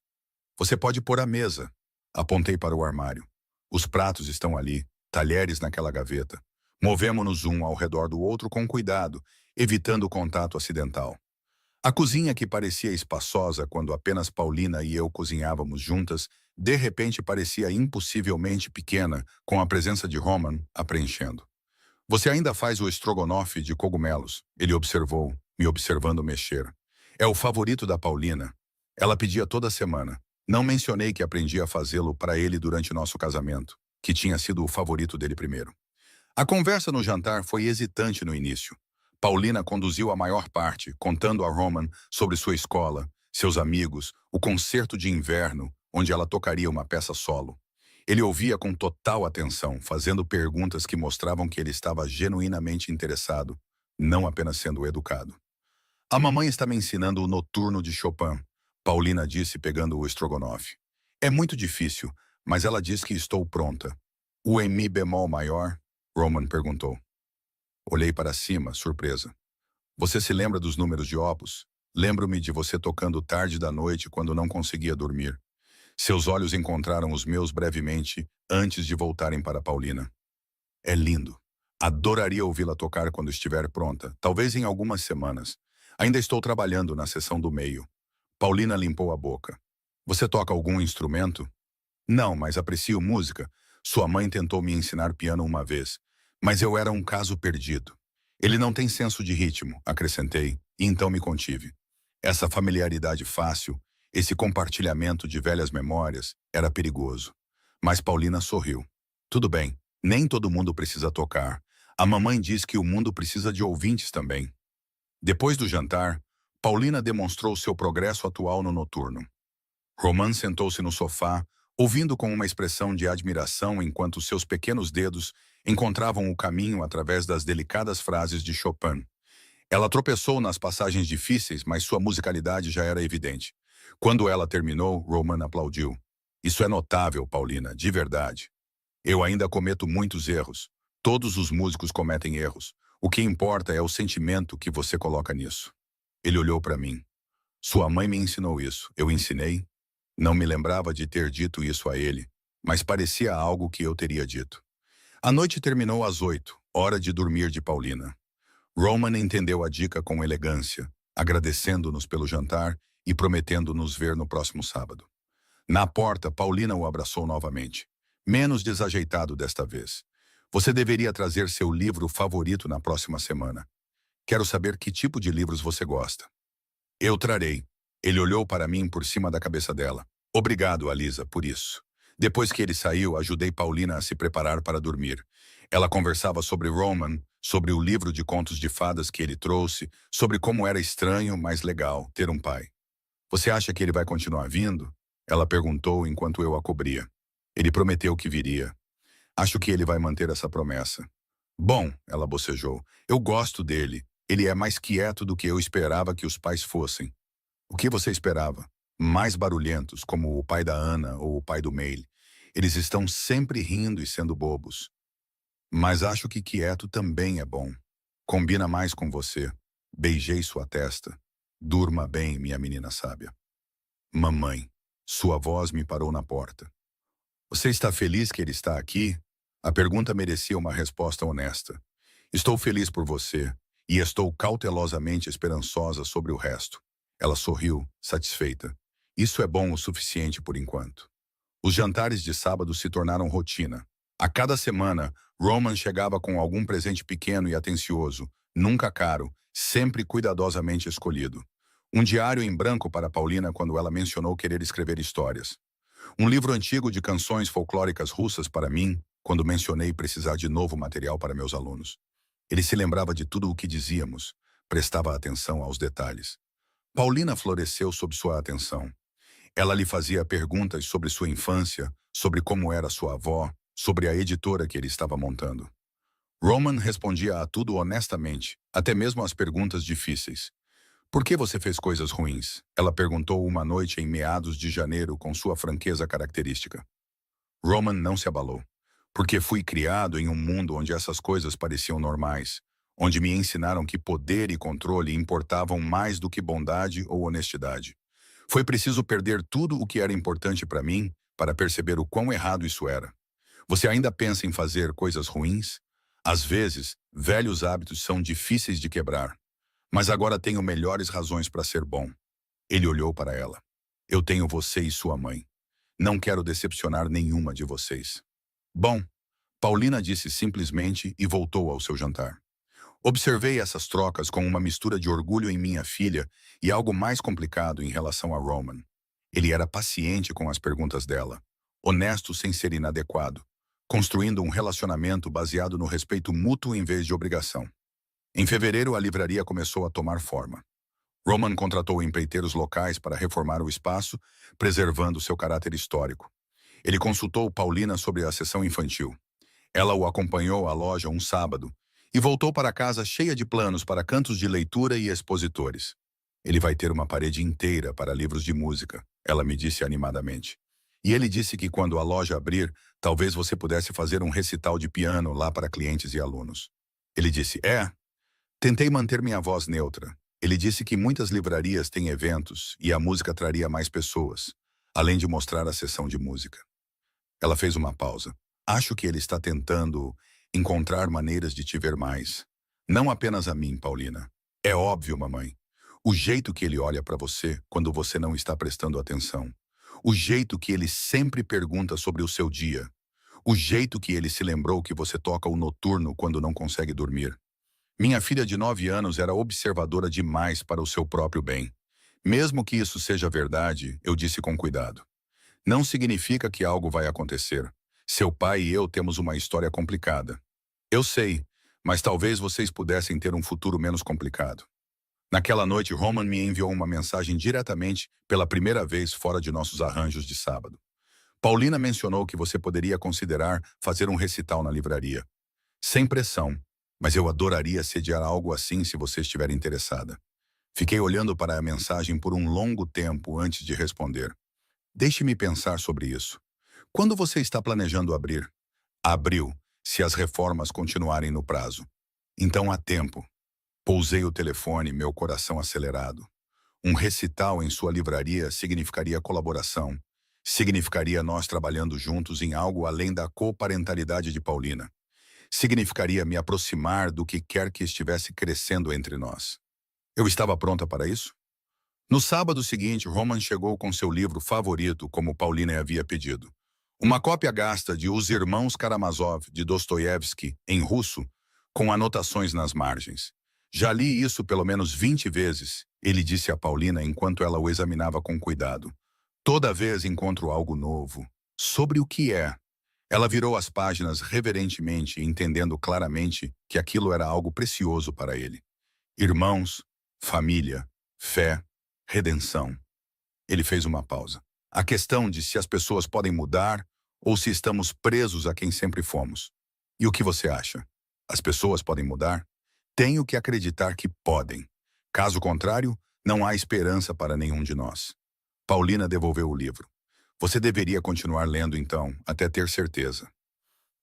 Você pode pôr a mesa. Apontei para o armário. Os pratos estão ali, talheres naquela gaveta. Movemo-nos um ao redor do outro com cuidado, evitando o contato acidental. A cozinha, que parecia espaçosa quando apenas Paulina e eu cozinhávamos juntas, de repente parecia impossivelmente pequena com a presença de Roman a preenchendo. Você ainda faz o estrogonofe de cogumelos, ele observou, me observando mexer. É o favorito da Paulina. Ela pedia toda semana. Não mencionei que aprendi a fazê-lo para ele durante nosso casamento, que tinha sido o favorito dele primeiro. A conversa no jantar foi hesitante no início. Paulina conduziu a maior parte, contando a Roman sobre sua escola, seus amigos, o concerto de inverno, onde ela tocaria uma peça solo. Ele ouvia com total atenção, fazendo perguntas que mostravam que ele estava genuinamente interessado, não apenas sendo educado. A mamãe está me ensinando o noturno de Chopin, Paulina disse pegando o estrogonofe. É muito difícil, mas ela diz que estou pronta. O em mi bemol maior? Roman perguntou. Olhei para cima, surpresa. Você se lembra dos números de opus? Lembro-me de você tocando tarde da noite quando não conseguia dormir. Seus olhos encontraram os meus brevemente antes de voltarem para Paulina. É lindo. Adoraria ouvi-la tocar quando estiver pronta, talvez em algumas semanas. Ainda estou trabalhando na seção do meio. Paulina limpou a boca. Você toca algum instrumento? Não, mas aprecio música. Sua mãe tentou me ensinar piano uma vez, mas eu era um caso perdido. Ele não tem senso de ritmo, acrescentei, e então me contive. Essa familiaridade fácil, esse compartilhamento de velhas memórias, era perigoso. Mas Paulina sorriu. Tudo bem, nem todo mundo precisa tocar. A mamãe diz que o mundo precisa de ouvintes também. Depois do jantar, Paulina demonstrou seu progresso atual no noturno. Roman sentou-se no sofá, ouvindo com uma expressão de admiração enquanto seus pequenos dedos encontravam o caminho através das delicadas frases de Chopin. Ela tropeçou nas passagens difíceis, mas sua musicalidade já era evidente. Quando ela terminou, Roman aplaudiu. Isso é notável, Paulina, de verdade. Eu ainda cometo muitos erros. Todos os músicos cometem erros. O que importa é o sentimento que você coloca nisso. Ele olhou para mim. Sua mãe me ensinou isso. Eu ensinei? Não me lembrava de ter dito isso a ele, mas parecia algo que eu teria dito. A noite terminou às 8, hora de dormir de Paulina. Roman entendeu a dica com elegância, agradecendo-nos pelo jantar e prometendo nos ver no próximo sábado. Na porta, Paulina o abraçou novamente, menos desajeitado desta vez. Você deveria trazer seu livro favorito na próxima semana. Quero saber que tipo de livros você gosta. Eu trarei. Ele olhou para mim por cima da cabeça dela. Obrigado, Alisa, por isso. Depois que ele saiu, ajudei Paulina a se preparar para dormir. Ela conversava sobre Roman, sobre o livro de contos de fadas que ele trouxe, sobre como era estranho, mas legal, ter um pai. Você acha que ele vai continuar vindo? Ela perguntou enquanto eu a cobria. Ele prometeu que viria. Acho que ele vai manter essa promessa. Bom, ela bocejou, eu gosto dele. Ele é mais quieto do que eu esperava que os pais fossem. O que você esperava? Mais barulhentos, como o pai da Ana ou o pai do Mail. Eles estão sempre rindo e sendo bobos. Mas acho que quieto também é bom. Combina mais com você. Beijei sua testa. Durma bem, minha menina sábia. Mamãe. Sua voz me parou na porta. Você está feliz que ele está aqui? A pergunta merecia uma resposta honesta. Estou feliz por você e estou cautelosamente esperançosa sobre o resto. Ela sorriu, satisfeita. Isso é bom o suficiente por enquanto. Os jantares de sábado se tornaram rotina. A cada semana, Roman chegava com algum presente pequeno e atencioso, nunca caro, sempre cuidadosamente escolhido. Um diário em branco para Paulina quando ela mencionou querer escrever histórias. Um livro antigo de canções folclóricas russas para mim, quando mencionei precisar de novo material para meus alunos. Ele se lembrava de tudo o que dizíamos, prestava atenção aos detalhes. Paulina floresceu sob sua atenção. Ela lhe fazia perguntas sobre sua infância, sobre como era sua avó, sobre a editora que ele estava montando. Roman respondia a tudo honestamente, até mesmo às perguntas difíceis. Por que você fez coisas ruins? Ela perguntou uma noite em meados de janeiro com sua franqueza característica. Roman não se abalou. Porque fui criado em um mundo onde essas coisas pareciam normais, onde me ensinaram que poder e controle importavam mais do que bondade ou honestidade. Foi preciso perder tudo o que era importante para mim para perceber o quão errado isso era. Você ainda pensa em fazer coisas ruins? Às vezes, velhos hábitos são difíceis de quebrar. Mas agora tenho melhores razões para ser bom. Ele olhou para ela. Eu tenho você e sua mãe. Não quero decepcionar nenhuma de vocês. Bom, Paulina disse simplesmente e voltou ao seu jantar. Observei essas trocas com uma mistura de orgulho em minha filha e algo mais complicado em relação a Roman. Ele era paciente com as perguntas dela, honesto sem ser inadequado, construindo um relacionamento baseado no respeito mútuo em vez de obrigação. Em fevereiro, a livraria começou a tomar forma. Roman contratou empreiteiros locais para reformar o espaço, preservando seu caráter histórico. Ele consultou Paulina sobre a sessão infantil. Ela o acompanhou à loja um sábado e voltou para casa cheia de planos para cantos de leitura e expositores. Ele vai ter uma parede inteira para livros de música, ela me disse animadamente. E ele disse que quando a loja abrir, talvez você pudesse fazer um recital de piano lá para clientes e alunos. Ele disse, tentei manter minha voz neutra. Ele disse que muitas livrarias têm eventos e a música traria mais pessoas, além de mostrar a sessão de música. Ela fez uma pausa. Acho que ele está tentando encontrar maneiras de te ver mais. Não apenas a mim, Paulina. É óbvio, mamãe. O jeito que ele olha para você quando você não está prestando atenção. O jeito que ele sempre pergunta sobre o seu dia. O jeito que ele se lembrou que você toca o noturno quando não consegue dormir. Minha filha de 9 anos era observadora demais para o seu próprio bem. Mesmo que isso seja verdade, eu disse com cuidado. Não significa que algo vai acontecer. Seu pai e eu temos uma história complicada. Eu sei, mas talvez vocês pudessem ter um futuro menos complicado. Naquela noite, Roman me enviou uma mensagem diretamente pela primeira vez fora de nossos arranjos de sábado. Paulina mencionou que você poderia considerar fazer um recital na livraria. Sem pressão, mas eu adoraria sediar algo assim se você estiver interessada. Fiquei olhando para a mensagem por um longo tempo antes de responder. Deixe-me pensar sobre isso. Quando você está planejando abrir? Abril, se as reformas continuarem no prazo. Então há tempo. Pousei o telefone, meu coração acelerado. Um recital em sua livraria significaria colaboração. Significaria nós trabalhando juntos em algo além da coparentalidade de Paulina. Significaria me aproximar do que quer que estivesse crescendo entre nós. Eu estava pronta para isso? No sábado seguinte, Roman chegou com seu livro favorito, como Paulina havia pedido. Uma cópia gasta de Os Irmãos Karamazov, de Dostoiévski, em russo, com anotações nas margens. Já li isso pelo menos 20 vezes, ele disse a Paulina enquanto ela o examinava com cuidado. Toda vez encontro algo novo. Sobre o que é? Ela virou as páginas reverentemente, entendendo claramente que aquilo era algo precioso para ele. Irmãos, família, fé, redenção. Ele fez uma pausa. A questão de se as pessoas podem mudar ou se estamos presos a quem sempre fomos. E o que você acha? As pessoas podem mudar? Tenho que acreditar que podem. Caso contrário, não há esperança para nenhum de nós. Paulina devolveu o livro. Você deveria continuar lendo então, até ter certeza.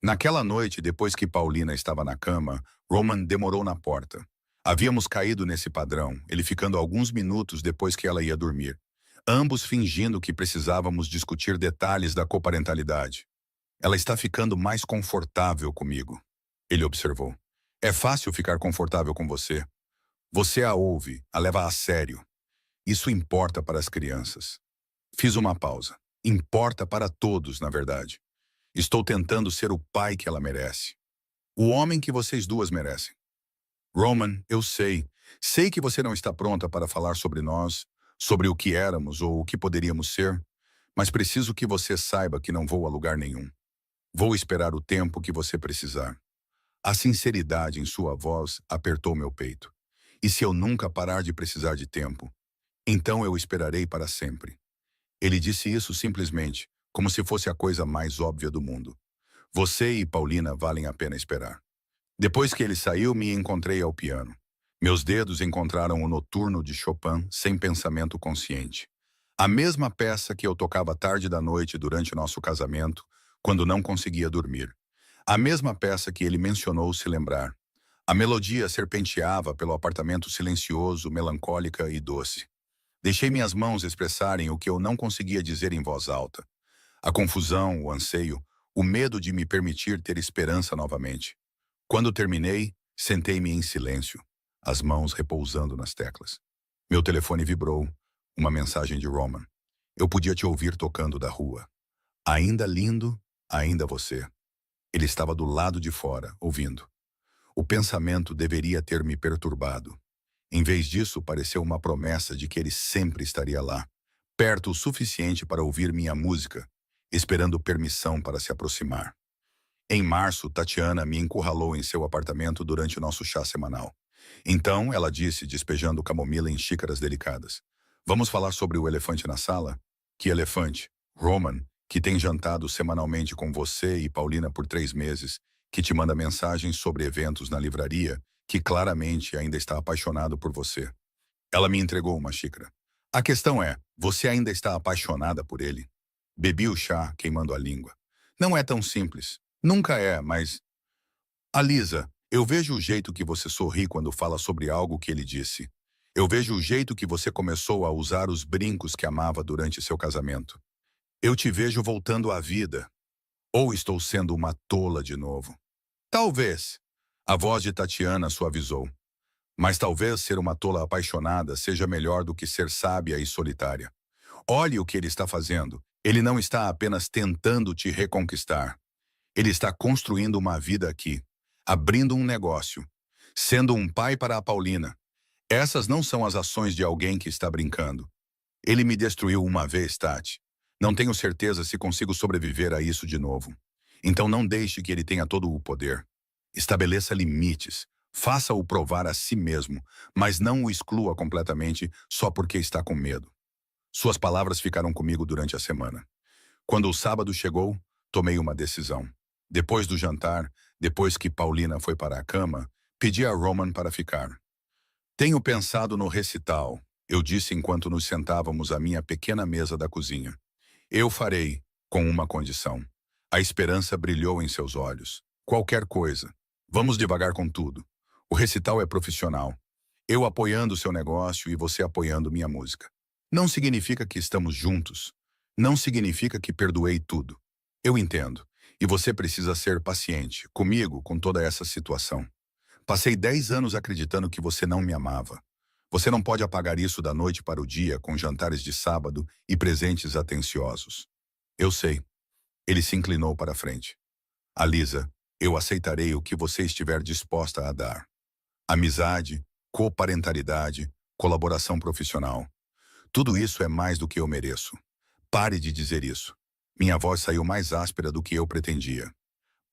Naquela noite, depois que Paulina estava na cama, Roman demorou na porta. Havíamos caído nesse padrão, ele ficando alguns minutos depois que ela ia dormir. Ambos fingindo que precisávamos discutir detalhes da coparentalidade. Ela está ficando mais confortável comigo, ele observou. É fácil ficar confortável com você. Você a ouve, a leva a sério. Isso importa para as crianças. Fiz uma pausa. Importa para todos, na verdade. Estou tentando ser o pai que ela merece. O homem que vocês duas merecem. Roman, eu sei. Sei que você não está pronta para falar sobre nós, sobre o que éramos ou o que poderíamos ser, mas preciso que você saiba que não vou a lugar nenhum. Vou esperar o tempo que você precisar. A sinceridade em sua voz apertou meu peito. E se eu nunca parar de precisar de tempo, então eu esperarei para sempre. Ele disse isso simplesmente, como se fosse a coisa mais óbvia do mundo. Você e Paulina valem a pena esperar. Depois que ele saiu, me encontrei ao piano. Meus dedos encontraram o Noturno de Chopin sem pensamento consciente. A mesma peça que eu tocava tarde da noite durante nosso casamento, quando não conseguia dormir. A mesma peça que ele mencionou se lembrar. A melodia serpenteava pelo apartamento silencioso, melancólica e doce. Deixei minhas mãos expressarem o que eu não conseguia dizer em voz alta. A confusão, o anseio, o medo de me permitir ter esperança novamente. Quando terminei, sentei-me em silêncio, as mãos repousando nas teclas. Meu telefone vibrou, uma mensagem de Roman. Eu podia te ouvir tocando da rua. Ainda lindo, ainda você. Ele estava do lado de fora, ouvindo. O pensamento deveria ter me perturbado. Em vez disso, pareceu uma promessa de que ele sempre estaria lá, perto o suficiente para ouvir minha música, esperando permissão para se aproximar. Em março, Tatiana me encurralou em seu apartamento durante o nosso chá semanal. Então, ela disse, despejando camomila em xícaras delicadas. Vamos falar sobre o elefante na sala? Que elefante? Roman, que tem jantado semanalmente com você e Paulina por 3 meses, que te manda mensagens sobre eventos na livraria, que claramente ainda está apaixonado por você. Ela me entregou uma xícara. A questão é, você ainda está apaixonada por ele? Bebi o chá, queimando a língua. Não é tão simples. Nunca é, mas... Alisa, eu vejo o jeito que você sorri quando fala sobre algo que ele disse. Eu vejo o jeito que você começou a usar os brincos que amava durante seu casamento. Eu te vejo voltando à vida. Ou estou sendo uma tola de novo? Talvez. A voz de Tatiana suavizou. Mas talvez ser uma tola apaixonada seja melhor do que ser sábia e solitária. Olhe o que ele está fazendo. Ele não está apenas tentando te reconquistar. Ele está construindo uma vida aqui, abrindo um negócio, sendo um pai para a Paulina. Essas não são as ações de alguém que está brincando. Ele me destruiu uma vez, Tati. Não tenho certeza se consigo sobreviver a isso de novo. Então não deixe que ele tenha todo o poder. Estabeleça limites. Faça-o provar a si mesmo, mas não o exclua completamente só porque está com medo. Suas palavras ficaram comigo durante a semana. Quando o sábado chegou, tomei uma decisão. Depois do jantar, depois que Paulina foi para a cama, pedi a Roman para ficar. Tenho pensado no recital, eu disse enquanto nos sentávamos à minha pequena mesa da cozinha. Eu farei, com uma condição. A esperança brilhou em seus olhos. Qualquer coisa. Vamos devagar com tudo. O recital é profissional. Eu apoiando seu negócio e você apoiando minha música. Não significa que estamos juntos. Não significa que perdoei tudo. Eu entendo. E você precisa ser paciente, comigo, com toda essa situação. Passei 10 anos acreditando que você não me amava. Você não pode apagar isso da noite para o dia com jantares de sábado e presentes atenciosos. Eu sei. Ele se inclinou para a frente. Alisa, eu aceitarei o que você estiver disposta a dar. Amizade, coparentalidade, colaboração profissional. Tudo isso é mais do que eu mereço. Pare de dizer isso. Minha voz saiu mais áspera do que eu pretendia.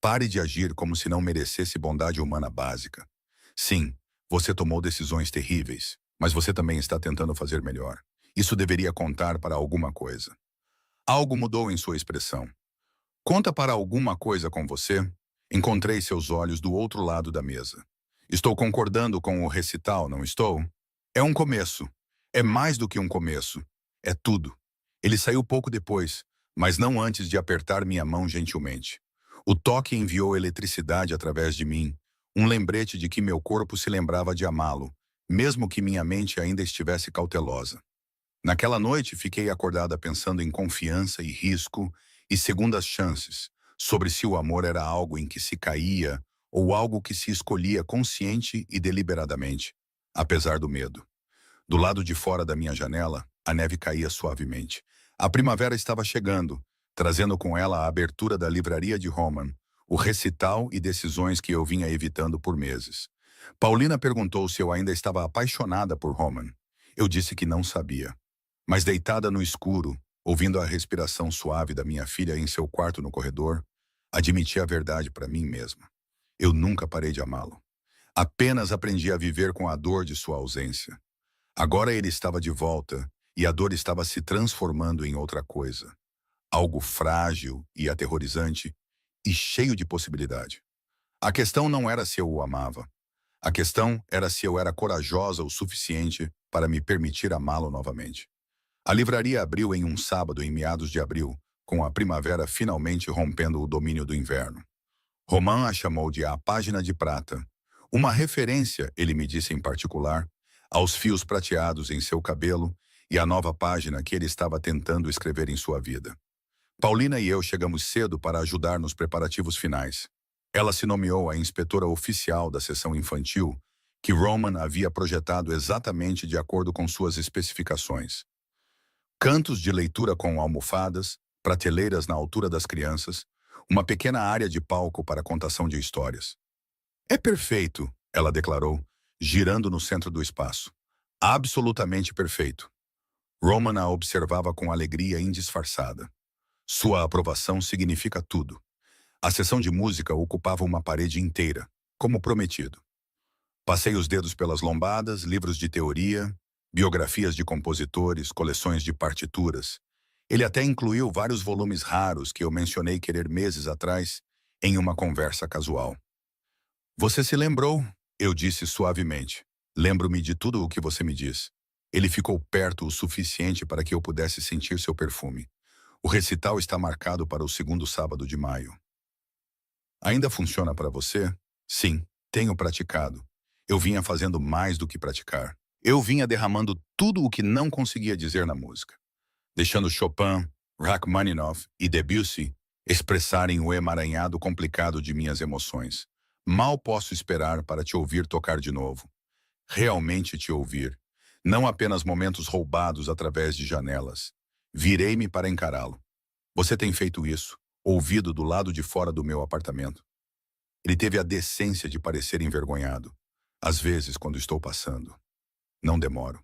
Pare de agir como se não merecesse bondade humana básica. Sim, você tomou decisões terríveis, mas você também está tentando fazer melhor. Isso deveria contar para alguma coisa. Algo mudou em sua expressão. Conta para alguma coisa com você? Encontrei seus olhos do outro lado da mesa. Estou concordando com o recital, não estou? É um começo. É mais do que um começo. É tudo. Ele saiu pouco depois, mas não antes de apertar minha mão gentilmente. O toque enviou eletricidade através de mim, um lembrete de que meu corpo se lembrava de amá-lo, mesmo que minha mente ainda estivesse cautelosa. Naquela noite, fiquei acordada pensando em confiança e risco e segundas chances, sobre se o amor era algo em que se caía ou algo que se escolhia consciente e deliberadamente, apesar do medo. Do lado de fora da minha janela, a neve caía suavemente. A primavera estava chegando, trazendo com ela a abertura da livraria de Roman, o recital e decisões que eu vinha evitando por meses. Paulina perguntou se eu ainda estava apaixonada por Roman. Eu disse que não sabia. Mas deitada no escuro, ouvindo a respiração suave da minha filha em seu quarto no corredor, admiti a verdade para mim mesma. Eu nunca parei de amá-lo. Apenas aprendi a viver com a dor de sua ausência. Agora ele estava de volta e a dor estava se transformando em outra coisa. Algo frágil e aterrorizante e cheio de possibilidade. A questão não era se eu o amava. A questão era se eu era corajosa o suficiente para me permitir amá-lo novamente. A livraria abriu em um sábado em meados de abril, com a primavera finalmente rompendo o domínio do inverno. Roman a chamou de A Página de Prata. Uma referência, ele me disse em particular, aos fios prateados em seu cabelo e à nova página que ele estava tentando escrever em sua vida. Paulina e eu chegamos cedo para ajudar nos preparativos finais. Ela se nomeou a inspetora oficial da seção infantil, que Roman havia projetado exatamente de acordo com suas especificações. Cantos de leitura com almofadas, prateleiras na altura das crianças, uma pequena área de palco para contação de histórias. É perfeito, ela declarou, girando no centro do espaço. Absolutamente perfeito. Roman a observava com alegria indisfarçada. Sua aprovação significa tudo. A sessão de música ocupava uma parede inteira, como prometido. Passei os dedos pelas lombadas, livros de teoria, biografias de compositores, coleções de partituras. Ele até incluiu vários volumes raros que eu mencionei querer meses atrás em uma conversa casual. Você se lembrou? Eu disse suavemente. Lembro-me de tudo o que você me diz. Ele ficou perto o suficiente para que eu pudesse sentir seu perfume. O recital está marcado para o segundo sábado de maio. Ainda funciona para você? Sim, tenho praticado. Eu vinha fazendo mais do que praticar. Eu vinha derramando tudo o que não conseguia dizer na música, deixando Chopin, Rachmaninoff e Debussy expressarem o emaranhado complicado de minhas emoções. Mal posso esperar para te ouvir tocar de novo. Realmente te ouvir. Não apenas momentos roubados através de janelas. Virei-me para encará-lo. Você tem feito isso, ouvido do lado de fora do meu apartamento. Ele teve a decência de parecer envergonhado. Às vezes, quando estou passando. Não demoro.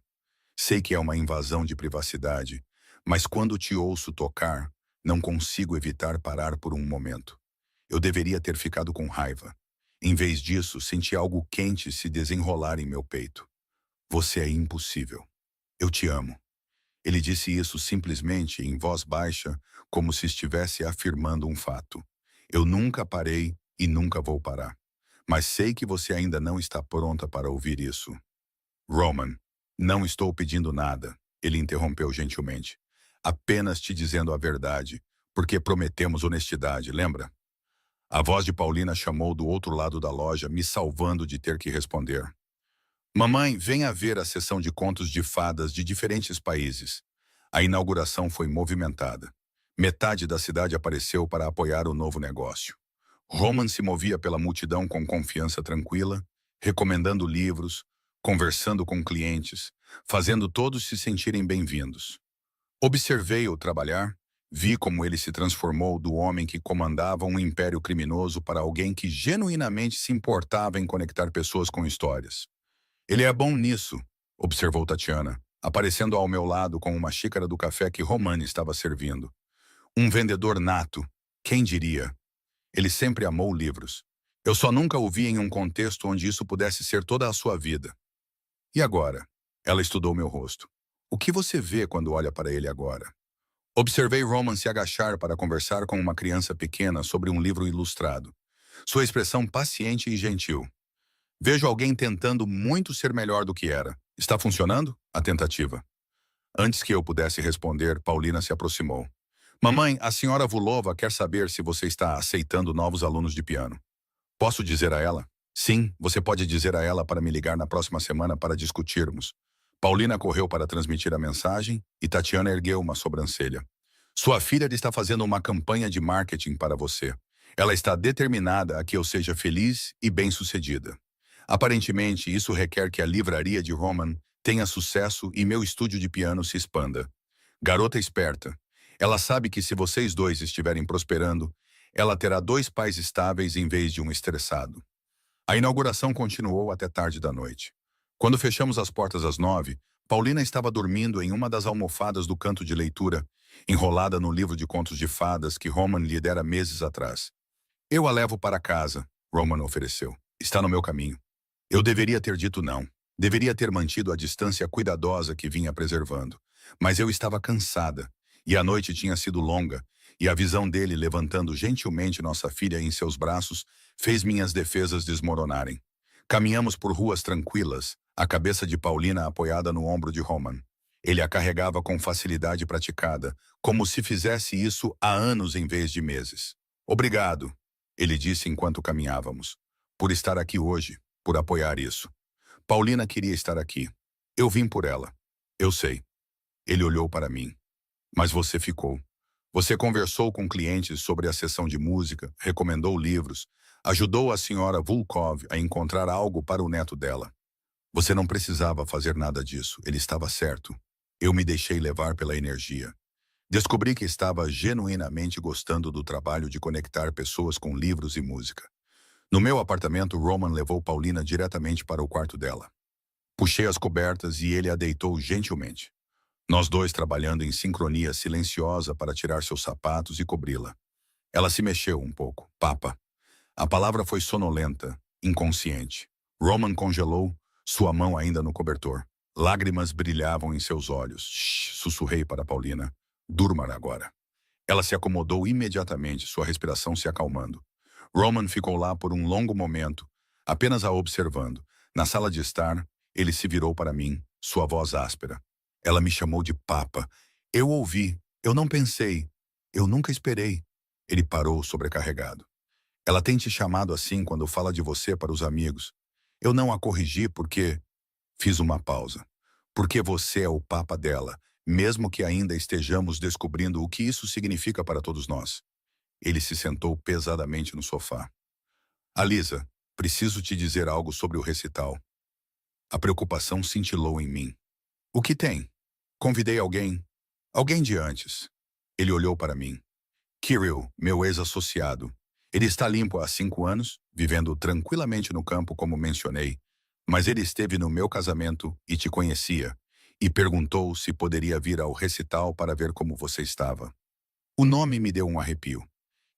Sei que é uma invasão de privacidade, mas quando te ouço tocar, não consigo evitar parar por um momento. Eu deveria ter ficado com raiva. Em vez disso, senti algo quente se desenrolar em meu peito. Você é impossível. Eu te amo. Ele disse isso simplesmente em voz baixa, como se estivesse afirmando um fato. Eu nunca parei e nunca vou parar. Mas sei que você ainda não está pronta para ouvir isso. Roman, não estou pedindo nada, ele interrompeu gentilmente. Apenas te dizendo a verdade, porque prometemos honestidade, lembra? A voz de Paulina chamou do outro lado da loja, me salvando de ter que responder. Mamãe, venha ver a sessão de contos de fadas de diferentes países. A inauguração foi movimentada. Metade da cidade apareceu para apoiar o novo negócio. Roman se movia pela multidão com confiança tranquila, recomendando livros, conversando com clientes, fazendo todos se sentirem bem-vindos. Observei-o trabalhar, Vi como ele se transformou do homem que comandava um império criminoso para alguém que genuinamente se importava em conectar pessoas com histórias. Ele é bom nisso, observou Tatiana, aparecendo ao meu lado com uma xícara do café que Romani estava servindo. Um vendedor nato, quem diria? Ele sempre amou livros. Eu só nunca o vi em um contexto onde isso pudesse ser toda a sua vida. E agora? Ela estudou meu rosto. O que você vê quando olha para ele agora? Observei Roman se agachar para conversar com uma criança pequena sobre um livro ilustrado. Sua expressão paciente e gentil. Vejo alguém tentando muito ser melhor do que era. Está funcionando? A tentativa. Antes que eu pudesse responder, Paulina se aproximou. Mamãe, a senhora Vulova quer saber se você está aceitando novos alunos de piano. Posso dizer a ela? Sim, você pode dizer a ela para me ligar na próxima semana para discutirmos. Paulina correu para transmitir a mensagem e Tatiana ergueu uma sobrancelha. Sua filha está fazendo uma campanha de marketing para você. Ela está determinada a que eu seja feliz e bem-sucedida. Aparentemente, isso requer que a livraria de Roman tenha sucesso e meu estúdio de piano se expanda. Garota esperta. Ela sabe que se vocês dois estiverem prosperando, ela terá dois pais estáveis em vez de um estressado. A inauguração continuou até tarde da noite. Quando fechamos as portas às 9, Paulina estava dormindo em uma das almofadas do canto de leitura, enrolada no livro de contos de fadas que Roman lhe dera meses atrás. Eu a levo para casa, Roman ofereceu. Está no meu caminho. Eu deveria ter dito não. Deveria ter mantido a distância cuidadosa que vinha preservando. Mas eu estava cansada, e a noite tinha sido longa, e a visão dele levantando gentilmente nossa filha em seus braços fez minhas defesas desmoronarem. Caminhamos por ruas tranquilas, a cabeça de Paulina apoiada no ombro de Roman. Ele a carregava com facilidade praticada, como se fizesse isso há anos em vez de meses. Obrigado, ele disse enquanto caminhávamos, por estar aqui hoje, por apoiar isso. Paulina queria estar aqui. Eu vim por ela. Eu sei. Ele olhou para mim. Mas você ficou. Você conversou com clientes sobre a sessão de música, recomendou livros, ajudou a senhora Vulkov a encontrar algo para o neto dela. Você não precisava fazer nada disso, ele estava certo. Eu me deixei levar pela energia. Descobri que estava genuinamente gostando do trabalho de conectar pessoas com livros e música. No meu apartamento, Roman levou Paulina diretamente para o quarto dela. Puxei as cobertas e ele a deitou gentilmente. Nós dois trabalhando em sincronia silenciosa para tirar seus sapatos e cobri-la. Ela se mexeu um pouco. Papa. A palavra foi sonolenta, inconsciente. Roman congelou, sua mão ainda no cobertor. Lágrimas brilhavam em seus olhos. Shhh, sussurrei para Paulina. Durma agora. Ela se acomodou imediatamente, sua respiração se acalmando. Roman ficou lá por um longo momento, apenas a observando. Na sala de estar, ele se virou para mim, sua voz áspera. Ela me chamou de Papa. Eu ouvi. Eu não pensei. Eu nunca esperei. Ele parou, sobrecarregado. Ela tem te chamado assim quando fala de você para os amigos. Eu não a corrigi porque... Fiz uma pausa. Porque você é o Papa dela, mesmo que ainda estejamos descobrindo o que isso significa para todos nós. Ele se sentou pesadamente no sofá. Alisa, preciso te dizer algo sobre o recital. A preocupação cintilou em mim. O que tem? Convidei alguém. Alguém de antes. Ele olhou para mim. Kirill, meu ex-associado. Ele está limpo há 5 anos, vivendo tranquilamente no campo, como mencionei. Mas ele esteve no meu casamento e te conhecia, e perguntou se poderia vir ao recital para ver como você estava. O nome me deu um arrepio.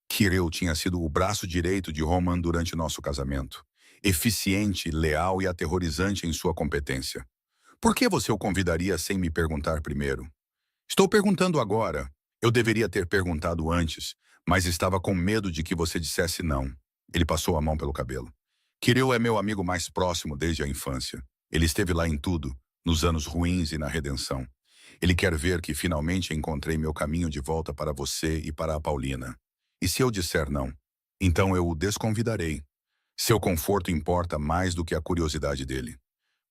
Kirill tinha sido o braço direito de Roman durante nosso casamento. Eficiente, leal e aterrorizante em sua competência. Por que você o convidaria sem me perguntar primeiro? Estou perguntando agora. Eu deveria ter perguntado antes, mas estava com medo de que você dissesse não. Ele passou a mão pelo cabelo. Kirill é meu amigo mais próximo desde a infância. Ele esteve lá em tudo, nos anos ruins e na redenção. Ele quer ver que finalmente encontrei meu caminho de volta para você e para a Paulina. E se eu disser não? Então eu o desconvidarei. Seu conforto importa mais do que a curiosidade dele.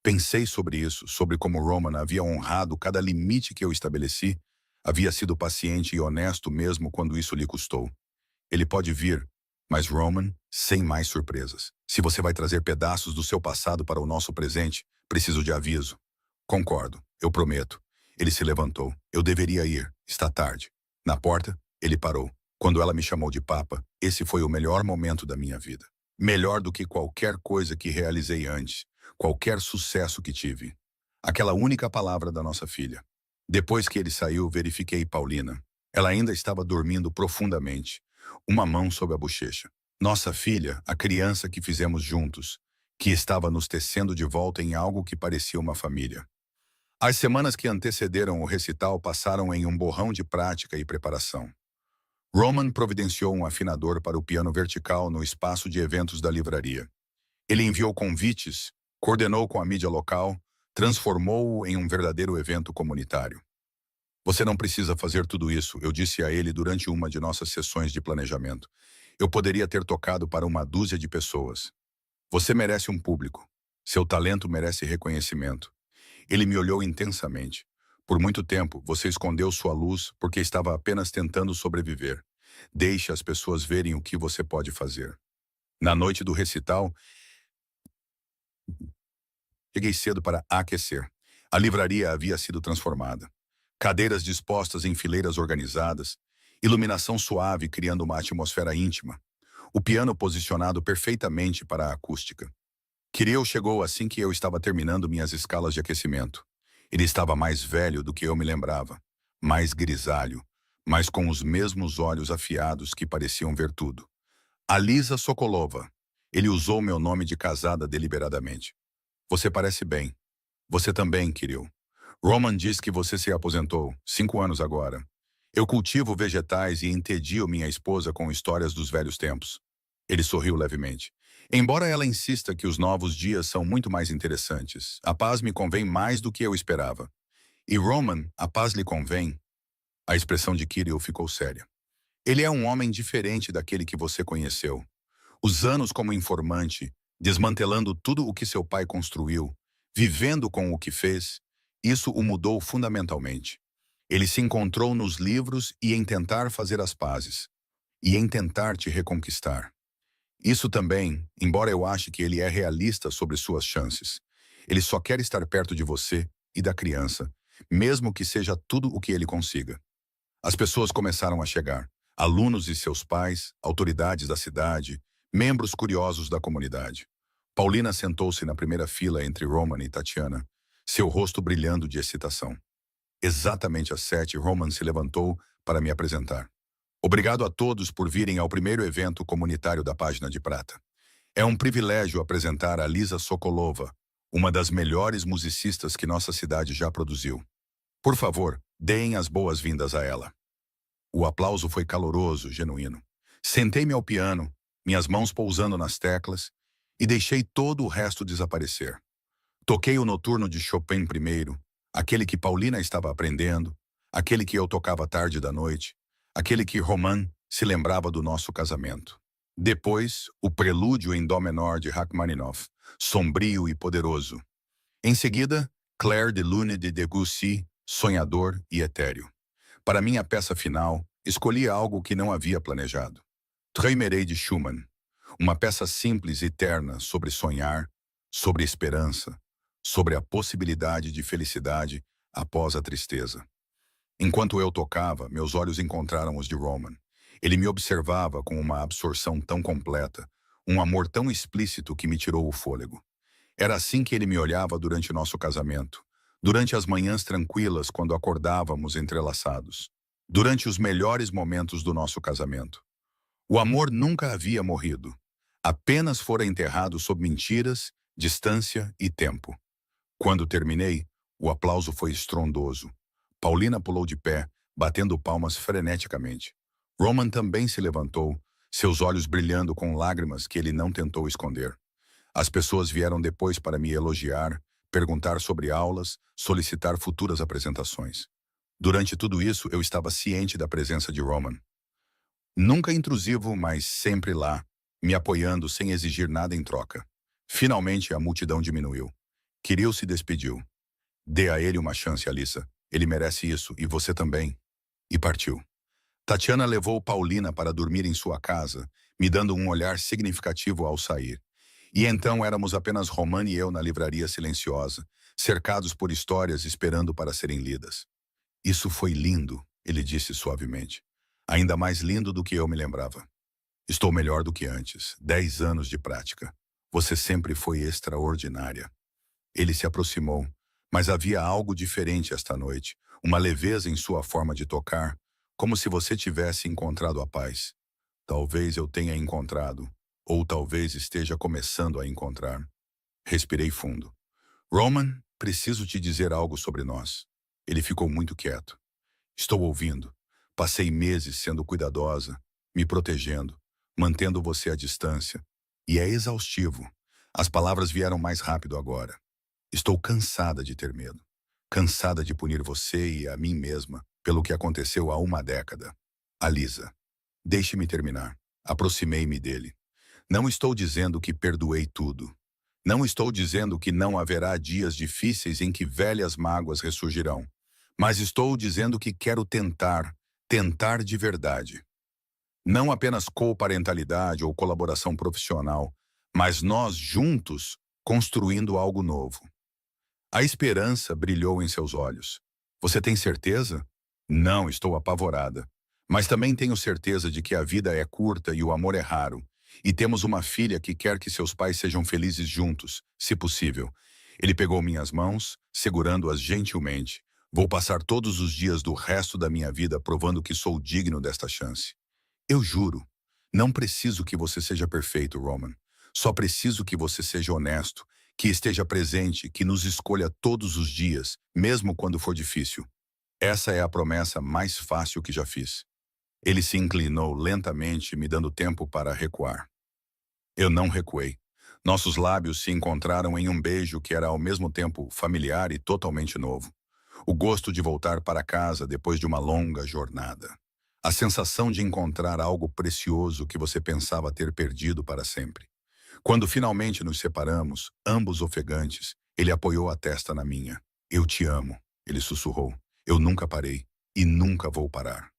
Pensei sobre isso, sobre como Roman havia honrado cada limite que eu estabeleci, havia sido paciente e honesto mesmo quando isso lhe custou. Ele pode vir, mas Roman, sem mais surpresas. Se você vai trazer pedaços do seu passado para o nosso presente, preciso de aviso. Concordo, eu prometo. Ele se levantou. Eu deveria ir. Está tarde. Na porta, ele parou. Quando ela me chamou de Papa, esse foi o melhor momento da minha vida. Melhor do que qualquer coisa que realizei antes, qualquer sucesso que tive. Aquela única palavra da nossa filha. Depois que ele saiu, verifiquei Paulina. Ela ainda estava dormindo profundamente, uma mão sob a bochecha. Nossa filha, a criança que fizemos juntos, que estava nos tecendo de volta em algo que parecia uma família. As semanas que antecederam o recital passaram em um borrão de prática e preparação. Roman providenciou um afinador para o piano vertical no espaço de eventos da livraria. Ele enviou convites, coordenou com a mídia local, transformou-o em um verdadeiro evento comunitário. Você não precisa fazer tudo isso, eu disse a ele durante uma de nossas sessões de planejamento. Eu poderia ter tocado para uma dúzia de pessoas. Você merece um público. Seu talento merece reconhecimento. Ele me olhou intensamente. Por muito tempo, você escondeu sua luz porque estava apenas tentando sobreviver. Deixe as pessoas verem o que você pode fazer. Na noite do recital, cheguei cedo para aquecer. A livraria havia sido transformada. Cadeiras dispostas em fileiras organizadas, iluminação suave criando uma atmosfera íntima. O piano posicionado perfeitamente para a acústica. Kirill chegou assim que eu estava terminando minhas escalas de aquecimento. Ele estava mais velho do que eu me lembrava, mais grisalho, mas com os mesmos olhos afiados que pareciam ver tudo. Alisa Sokolova. Ele usou meu nome de casada deliberadamente. Você parece bem. Você também, Kirill. Roman diz que você se aposentou, 5 anos agora. Eu cultivo vegetais e entedio minha esposa com histórias dos velhos tempos. Ele sorriu levemente. Embora ela insista que os novos dias são muito mais interessantes, a paz me convém mais do que eu esperava. E Roman, a paz lhe convém? A expressão de Kirill ficou séria. Ele é um homem diferente daquele que você conheceu. Os anos como informante, desmantelando tudo o que seu pai construiu, vivendo com o que fez, isso o mudou fundamentalmente. Ele se encontrou nos livros e em tentar fazer as pazes, e em tentar te reconquistar. Isso também, embora eu ache que ele é realista sobre suas chances. Ele só quer estar perto de você e da criança, mesmo que seja tudo o que ele consiga. As pessoas começaram a chegar. Alunos e seus pais, autoridades da cidade, membros curiosos da comunidade. Paulina sentou-se na primeira fila entre Roman e Tatiana, seu rosto brilhando de excitação. Exatamente às 7, Roman se levantou para me apresentar. Obrigado a todos por virem ao primeiro evento comunitário da Página de Prata. É um privilégio apresentar a Lisa Sokolova, uma das melhores musicistas que nossa cidade já produziu. Por favor, deem as boas-vindas a ela. O aplauso foi caloroso, genuíno. Sentei-me ao piano, minhas mãos pousando nas teclas, e deixei todo o resto desaparecer. Toquei o noturno de Chopin primeiro, aquele que Paulina estava aprendendo, aquele que eu tocava tarde da noite, aquele que Roman se lembrava do nosso casamento. Depois, o prelúdio em dó menor de Rachmaninoff, sombrio e poderoso. Em seguida, Claire de Lune de Debussy, sonhador e etéreo. Para minha peça final, escolhi algo que não havia planejado. Träumerei de Schumann, uma peça simples e terna sobre sonhar, sobre esperança, sobre a possibilidade de felicidade após a tristeza. Enquanto eu tocava, meus olhos encontraram os de Roman. Ele me observava com uma absorção tão completa, um amor tão explícito que me tirou o fôlego. Era assim que ele me olhava durante nosso casamento, durante as manhãs tranquilas quando acordávamos entrelaçados, durante os melhores momentos do nosso casamento. O amor nunca havia morrido, apenas fora enterrado sob mentiras, distância e tempo. Quando terminei, o aplauso foi estrondoso. Paulina pulou de pé, batendo palmas freneticamente. Roman também se levantou, seus olhos brilhando com lágrimas que ele não tentou esconder. As pessoas vieram depois para me elogiar, perguntar sobre aulas, solicitar futuras apresentações. Durante tudo isso, eu estava ciente da presença de Roman. Nunca intrusivo, mas sempre lá, me apoiando sem exigir nada em troca. Finalmente, a multidão diminuiu. Kirill se despediu. Dê a ele uma chance, Alissa. Ele merece isso, e você também. E partiu. Tatiana levou Paulina para dormir em sua casa, me dando um olhar significativo ao sair. E então éramos apenas Roman e eu na livraria silenciosa, cercados por histórias esperando para serem lidas. Isso foi lindo. ele disse suavemente. Ainda mais lindo do que eu me lembrava. Estou melhor do que antes. 10 anos de prática. Você sempre foi extraordinária. Ele se aproximou, mas havia algo diferente esta noite. Uma leveza em sua forma de tocar, como se você tivesse encontrado a paz. Talvez eu tenha encontrado, ou talvez esteja começando a encontrar. Respirei fundo. Roman, preciso te dizer algo sobre nós. Ele ficou muito quieto. Estou ouvindo. Passei meses sendo cuidadosa, me protegendo, mantendo você à distância. E é exaustivo. As palavras vieram mais rápido agora. Estou cansada de ter medo. Cansada de punir você e a mim mesma pelo que aconteceu há uma década. Alisa, deixe-me terminar. Aproximei-me dele. Não estou dizendo que perdoei tudo. Não estou dizendo que não haverá dias difíceis em que velhas mágoas ressurgirão. Mas estou dizendo que quero tentar de verdade. Não apenas coparentalidade ou colaboração profissional, mas nós juntos construindo algo novo. A esperança brilhou em seus olhos. Você tem certeza? Não, estou apavorada. Mas também tenho certeza de que a vida é curta e o amor é raro. E temos uma filha que quer que seus pais sejam felizes juntos, se possível. Ele pegou minhas mãos, segurando-as gentilmente. Vou passar todos os dias do resto da minha vida provando que sou digno desta chance. Eu juro. Não preciso que você seja perfeito, Roman. Só preciso que você seja honesto, que esteja presente, que nos escolha todos os dias, mesmo quando for difícil. Essa é a promessa mais fácil que já fiz. Ele se inclinou lentamente, me dando tempo para recuar. Eu não recuei. Nossos lábios se encontraram em um beijo que era ao mesmo tempo familiar e totalmente novo. O gosto de voltar para casa depois de uma longa jornada. A sensação de encontrar algo precioso que você pensava ter perdido para sempre. Quando finalmente nos separamos, ambos ofegantes, ele apoiou a testa na minha. Eu te amo, ele sussurrou. Eu nunca parei e nunca vou parar.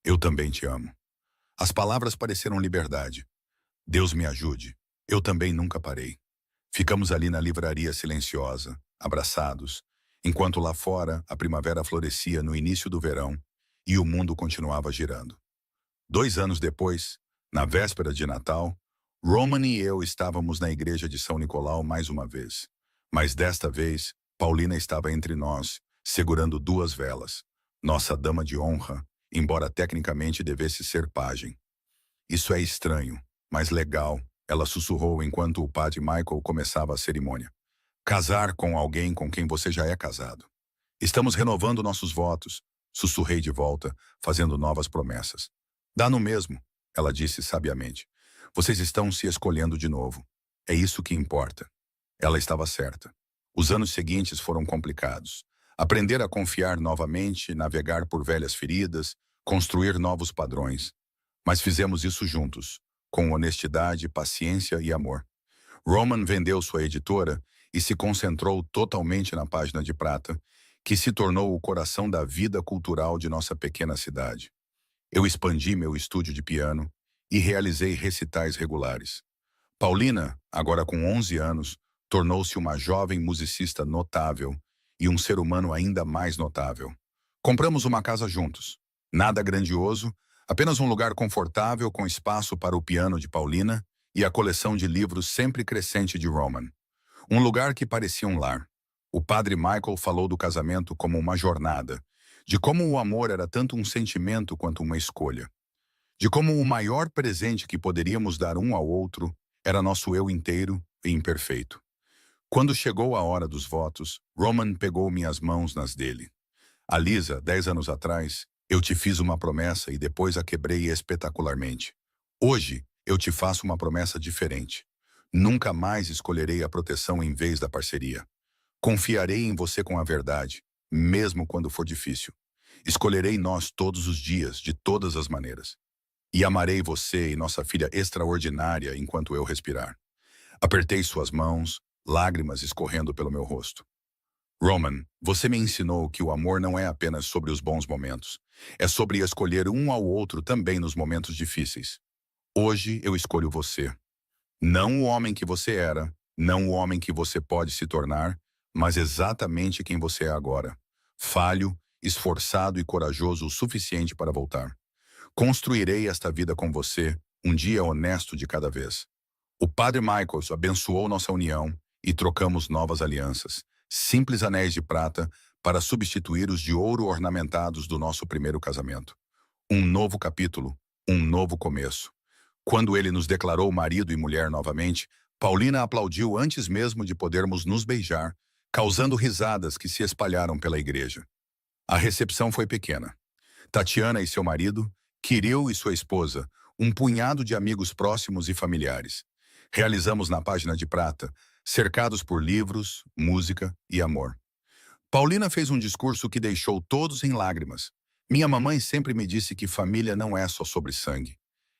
Eu também te amo. As palavras pareceram liberdade. Deus me ajude. Eu também nunca parei. Ficamos ali na livraria silenciosa, abraçados, enquanto lá fora a primavera florescia no início do verão e o mundo continuava girando. 2 anos depois, na véspera de Natal, Roman e eu estávamos na igreja de São Nicolau mais uma vez. Mas desta vez, Paulina estava entre nós, segurando 2 velas. Nossa dama de honra, embora tecnicamente devesse ser pajem. Isso é estranho, mas legal, ela sussurrou enquanto o padre Michael começava a cerimônia. Casar com alguém com quem você já é casado. Estamos renovando nossos votos, sussurrei de volta, fazendo novas promessas. Dá no mesmo, ela disse sabiamente. Vocês estão se escolhendo de novo. É isso que importa. Ela estava certa. Os anos seguintes foram complicados. Aprender a confiar novamente, navegar por velhas feridas, construir novos padrões. Mas fizemos isso juntos, com honestidade, paciência e amor. Roman vendeu sua editora e se concentrou totalmente na página de prata, que se tornou o coração da vida cultural de nossa pequena cidade. Eu expandi meu estúdio de piano e realizei recitais regulares. Paulina, agora com 11 anos, tornou-se uma jovem musicista notável e um ser humano ainda mais notável. Compramos uma casa juntos. Nada grandioso, apenas um lugar confortável com espaço para o piano de Paulina e a coleção de livros sempre crescente de Roman. Um lugar que parecia um lar. O padre Michael falou do casamento como uma jornada, de como o amor era tanto um sentimento quanto uma escolha. De como o maior presente que poderíamos dar um ao outro era nosso eu inteiro e imperfeito. Quando chegou a hora dos votos, Roman pegou minhas mãos nas dele. Alisa, 10 anos atrás, eu te fiz uma promessa e depois a quebrei espetacularmente. Hoje, eu te faço uma promessa diferente. Nunca mais escolherei a proteção em vez da parceria. Confiarei em você com a verdade, mesmo quando for difícil. Escolherei nós todos os dias, de todas as maneiras. E amarei você e nossa filha extraordinária enquanto eu respirar. Apertei suas mãos, lágrimas escorrendo pelo meu rosto. Roman, você me ensinou que o amor não é apenas sobre os bons momentos. É sobre escolher um ao outro também nos momentos difíceis. Hoje eu escolho você. Não o homem que você era, não o homem que você pode se tornar, mas exatamente quem você é agora. Falho, esforçado e corajoso o suficiente para voltar. Construirei esta vida com você, um dia honesto de cada vez. O padre Michaels abençoou nossa união e trocamos novas alianças, simples anéis de prata para substituir os de ouro ornamentados do nosso primeiro casamento. Um novo capítulo, um novo começo. Quando ele nos declarou marido e mulher novamente, Paulina aplaudiu antes mesmo de podermos nos beijar, causando risadas que se espalharam pela igreja. A recepção foi pequena. Tatiana e seu marido, Kirill e sua esposa, um punhado de amigos próximos e familiares. Realizamos na página de prata, cercados por livros, música e amor. Paulina fez um discurso que deixou todos em lágrimas. Minha mamãe sempre me disse que família não é só sobre sangue.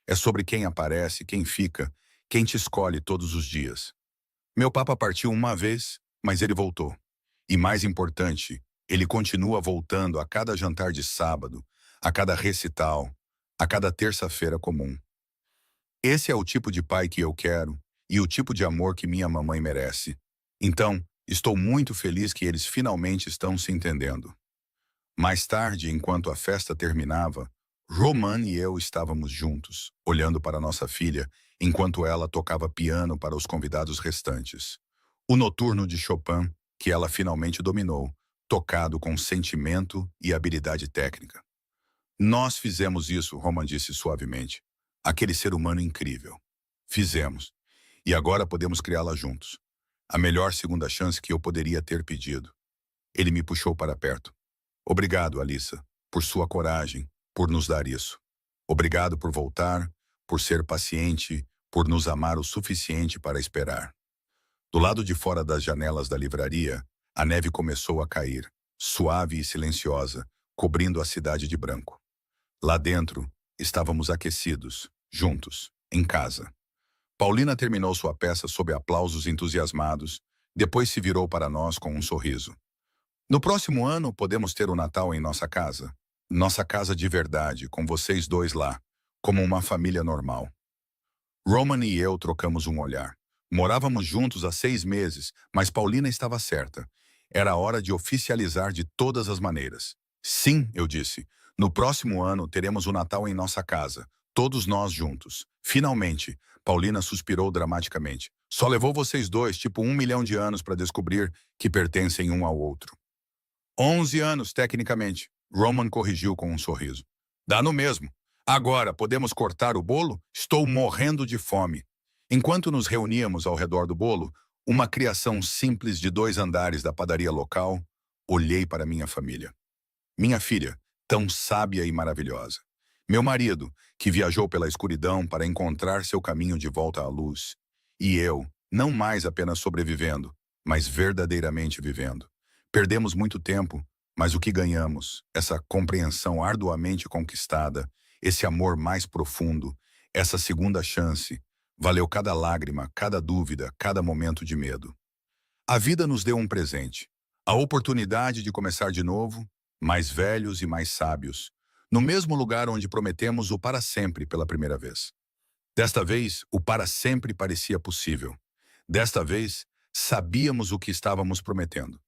É sobre quem aparece, quem fica, quem te escolhe todos os dias. Meu papa partiu uma vez, mas ele voltou. E mais importante, ele continua voltando a cada jantar de sábado, a cada recital, a cada terça-feira comum. Esse é o tipo de pai que eu quero e o tipo de amor que minha mamãe merece. Então, estou muito feliz que eles finalmente estão se entendendo. Mais tarde, enquanto a festa terminava, Roman e eu estávamos juntos, olhando para nossa filha, enquanto ela tocava piano para os convidados restantes. O noturno de Chopin, que ela finalmente dominou, tocado com sentimento e habilidade técnica. Nós fizemos isso, Roman disse suavemente. Aquele ser humano incrível. Fizemos. E agora podemos criá-la juntos. A melhor segunda chance que eu poderia ter pedido. Ele me puxou para perto. Obrigado, Alissa, por sua coragem, por nos dar isso. Obrigado por voltar, por ser paciente, por nos amar o suficiente para esperar. Do lado de fora das janelas da livraria, a neve começou a cair, suave e silenciosa, cobrindo a cidade de branco. Lá dentro, estávamos aquecidos, juntos, em casa. Paulina terminou sua peça sob aplausos entusiasmados, depois se virou para nós com um sorriso. No próximo ano, podemos ter o Natal em nossa casa. Nossa casa de verdade, com vocês dois lá, como uma família normal. Roman e eu trocamos um olhar. Morávamos juntos há 6 meses, mas Paulina estava certa. Era hora de oficializar de todas as maneiras. Sim, eu disse. No próximo ano, teremos o Natal em nossa casa. Todos nós juntos. Finalmente, Paulina suspirou dramaticamente. Só levou vocês dois, tipo 1 milhão de anos para descobrir que pertencem um ao outro. 11 anos, tecnicamente. Roman corrigiu com um sorriso. Dá no mesmo. Agora, podemos cortar o bolo? Estou morrendo de fome. Enquanto nos reuníamos ao redor do bolo, uma criação simples de 2 andares da padaria local, olhei para minha família. Minha filha, tão sábia e maravilhosa. Meu marido, que viajou pela escuridão para encontrar seu caminho de volta à luz. E eu, não mais apenas sobrevivendo, mas verdadeiramente vivendo. Perdemos muito tempo, mas o que ganhamos, essa compreensão arduamente conquistada, esse amor mais profundo, essa segunda chance, valeu cada lágrima, cada dúvida, cada momento de medo. A vida nos deu um presente, a oportunidade de começar de novo, mais velhos e mais sábios, no mesmo lugar onde prometemos o para sempre pela primeira vez. Desta vez, o para sempre parecia possível. Desta vez, sabíamos o que estávamos prometendo.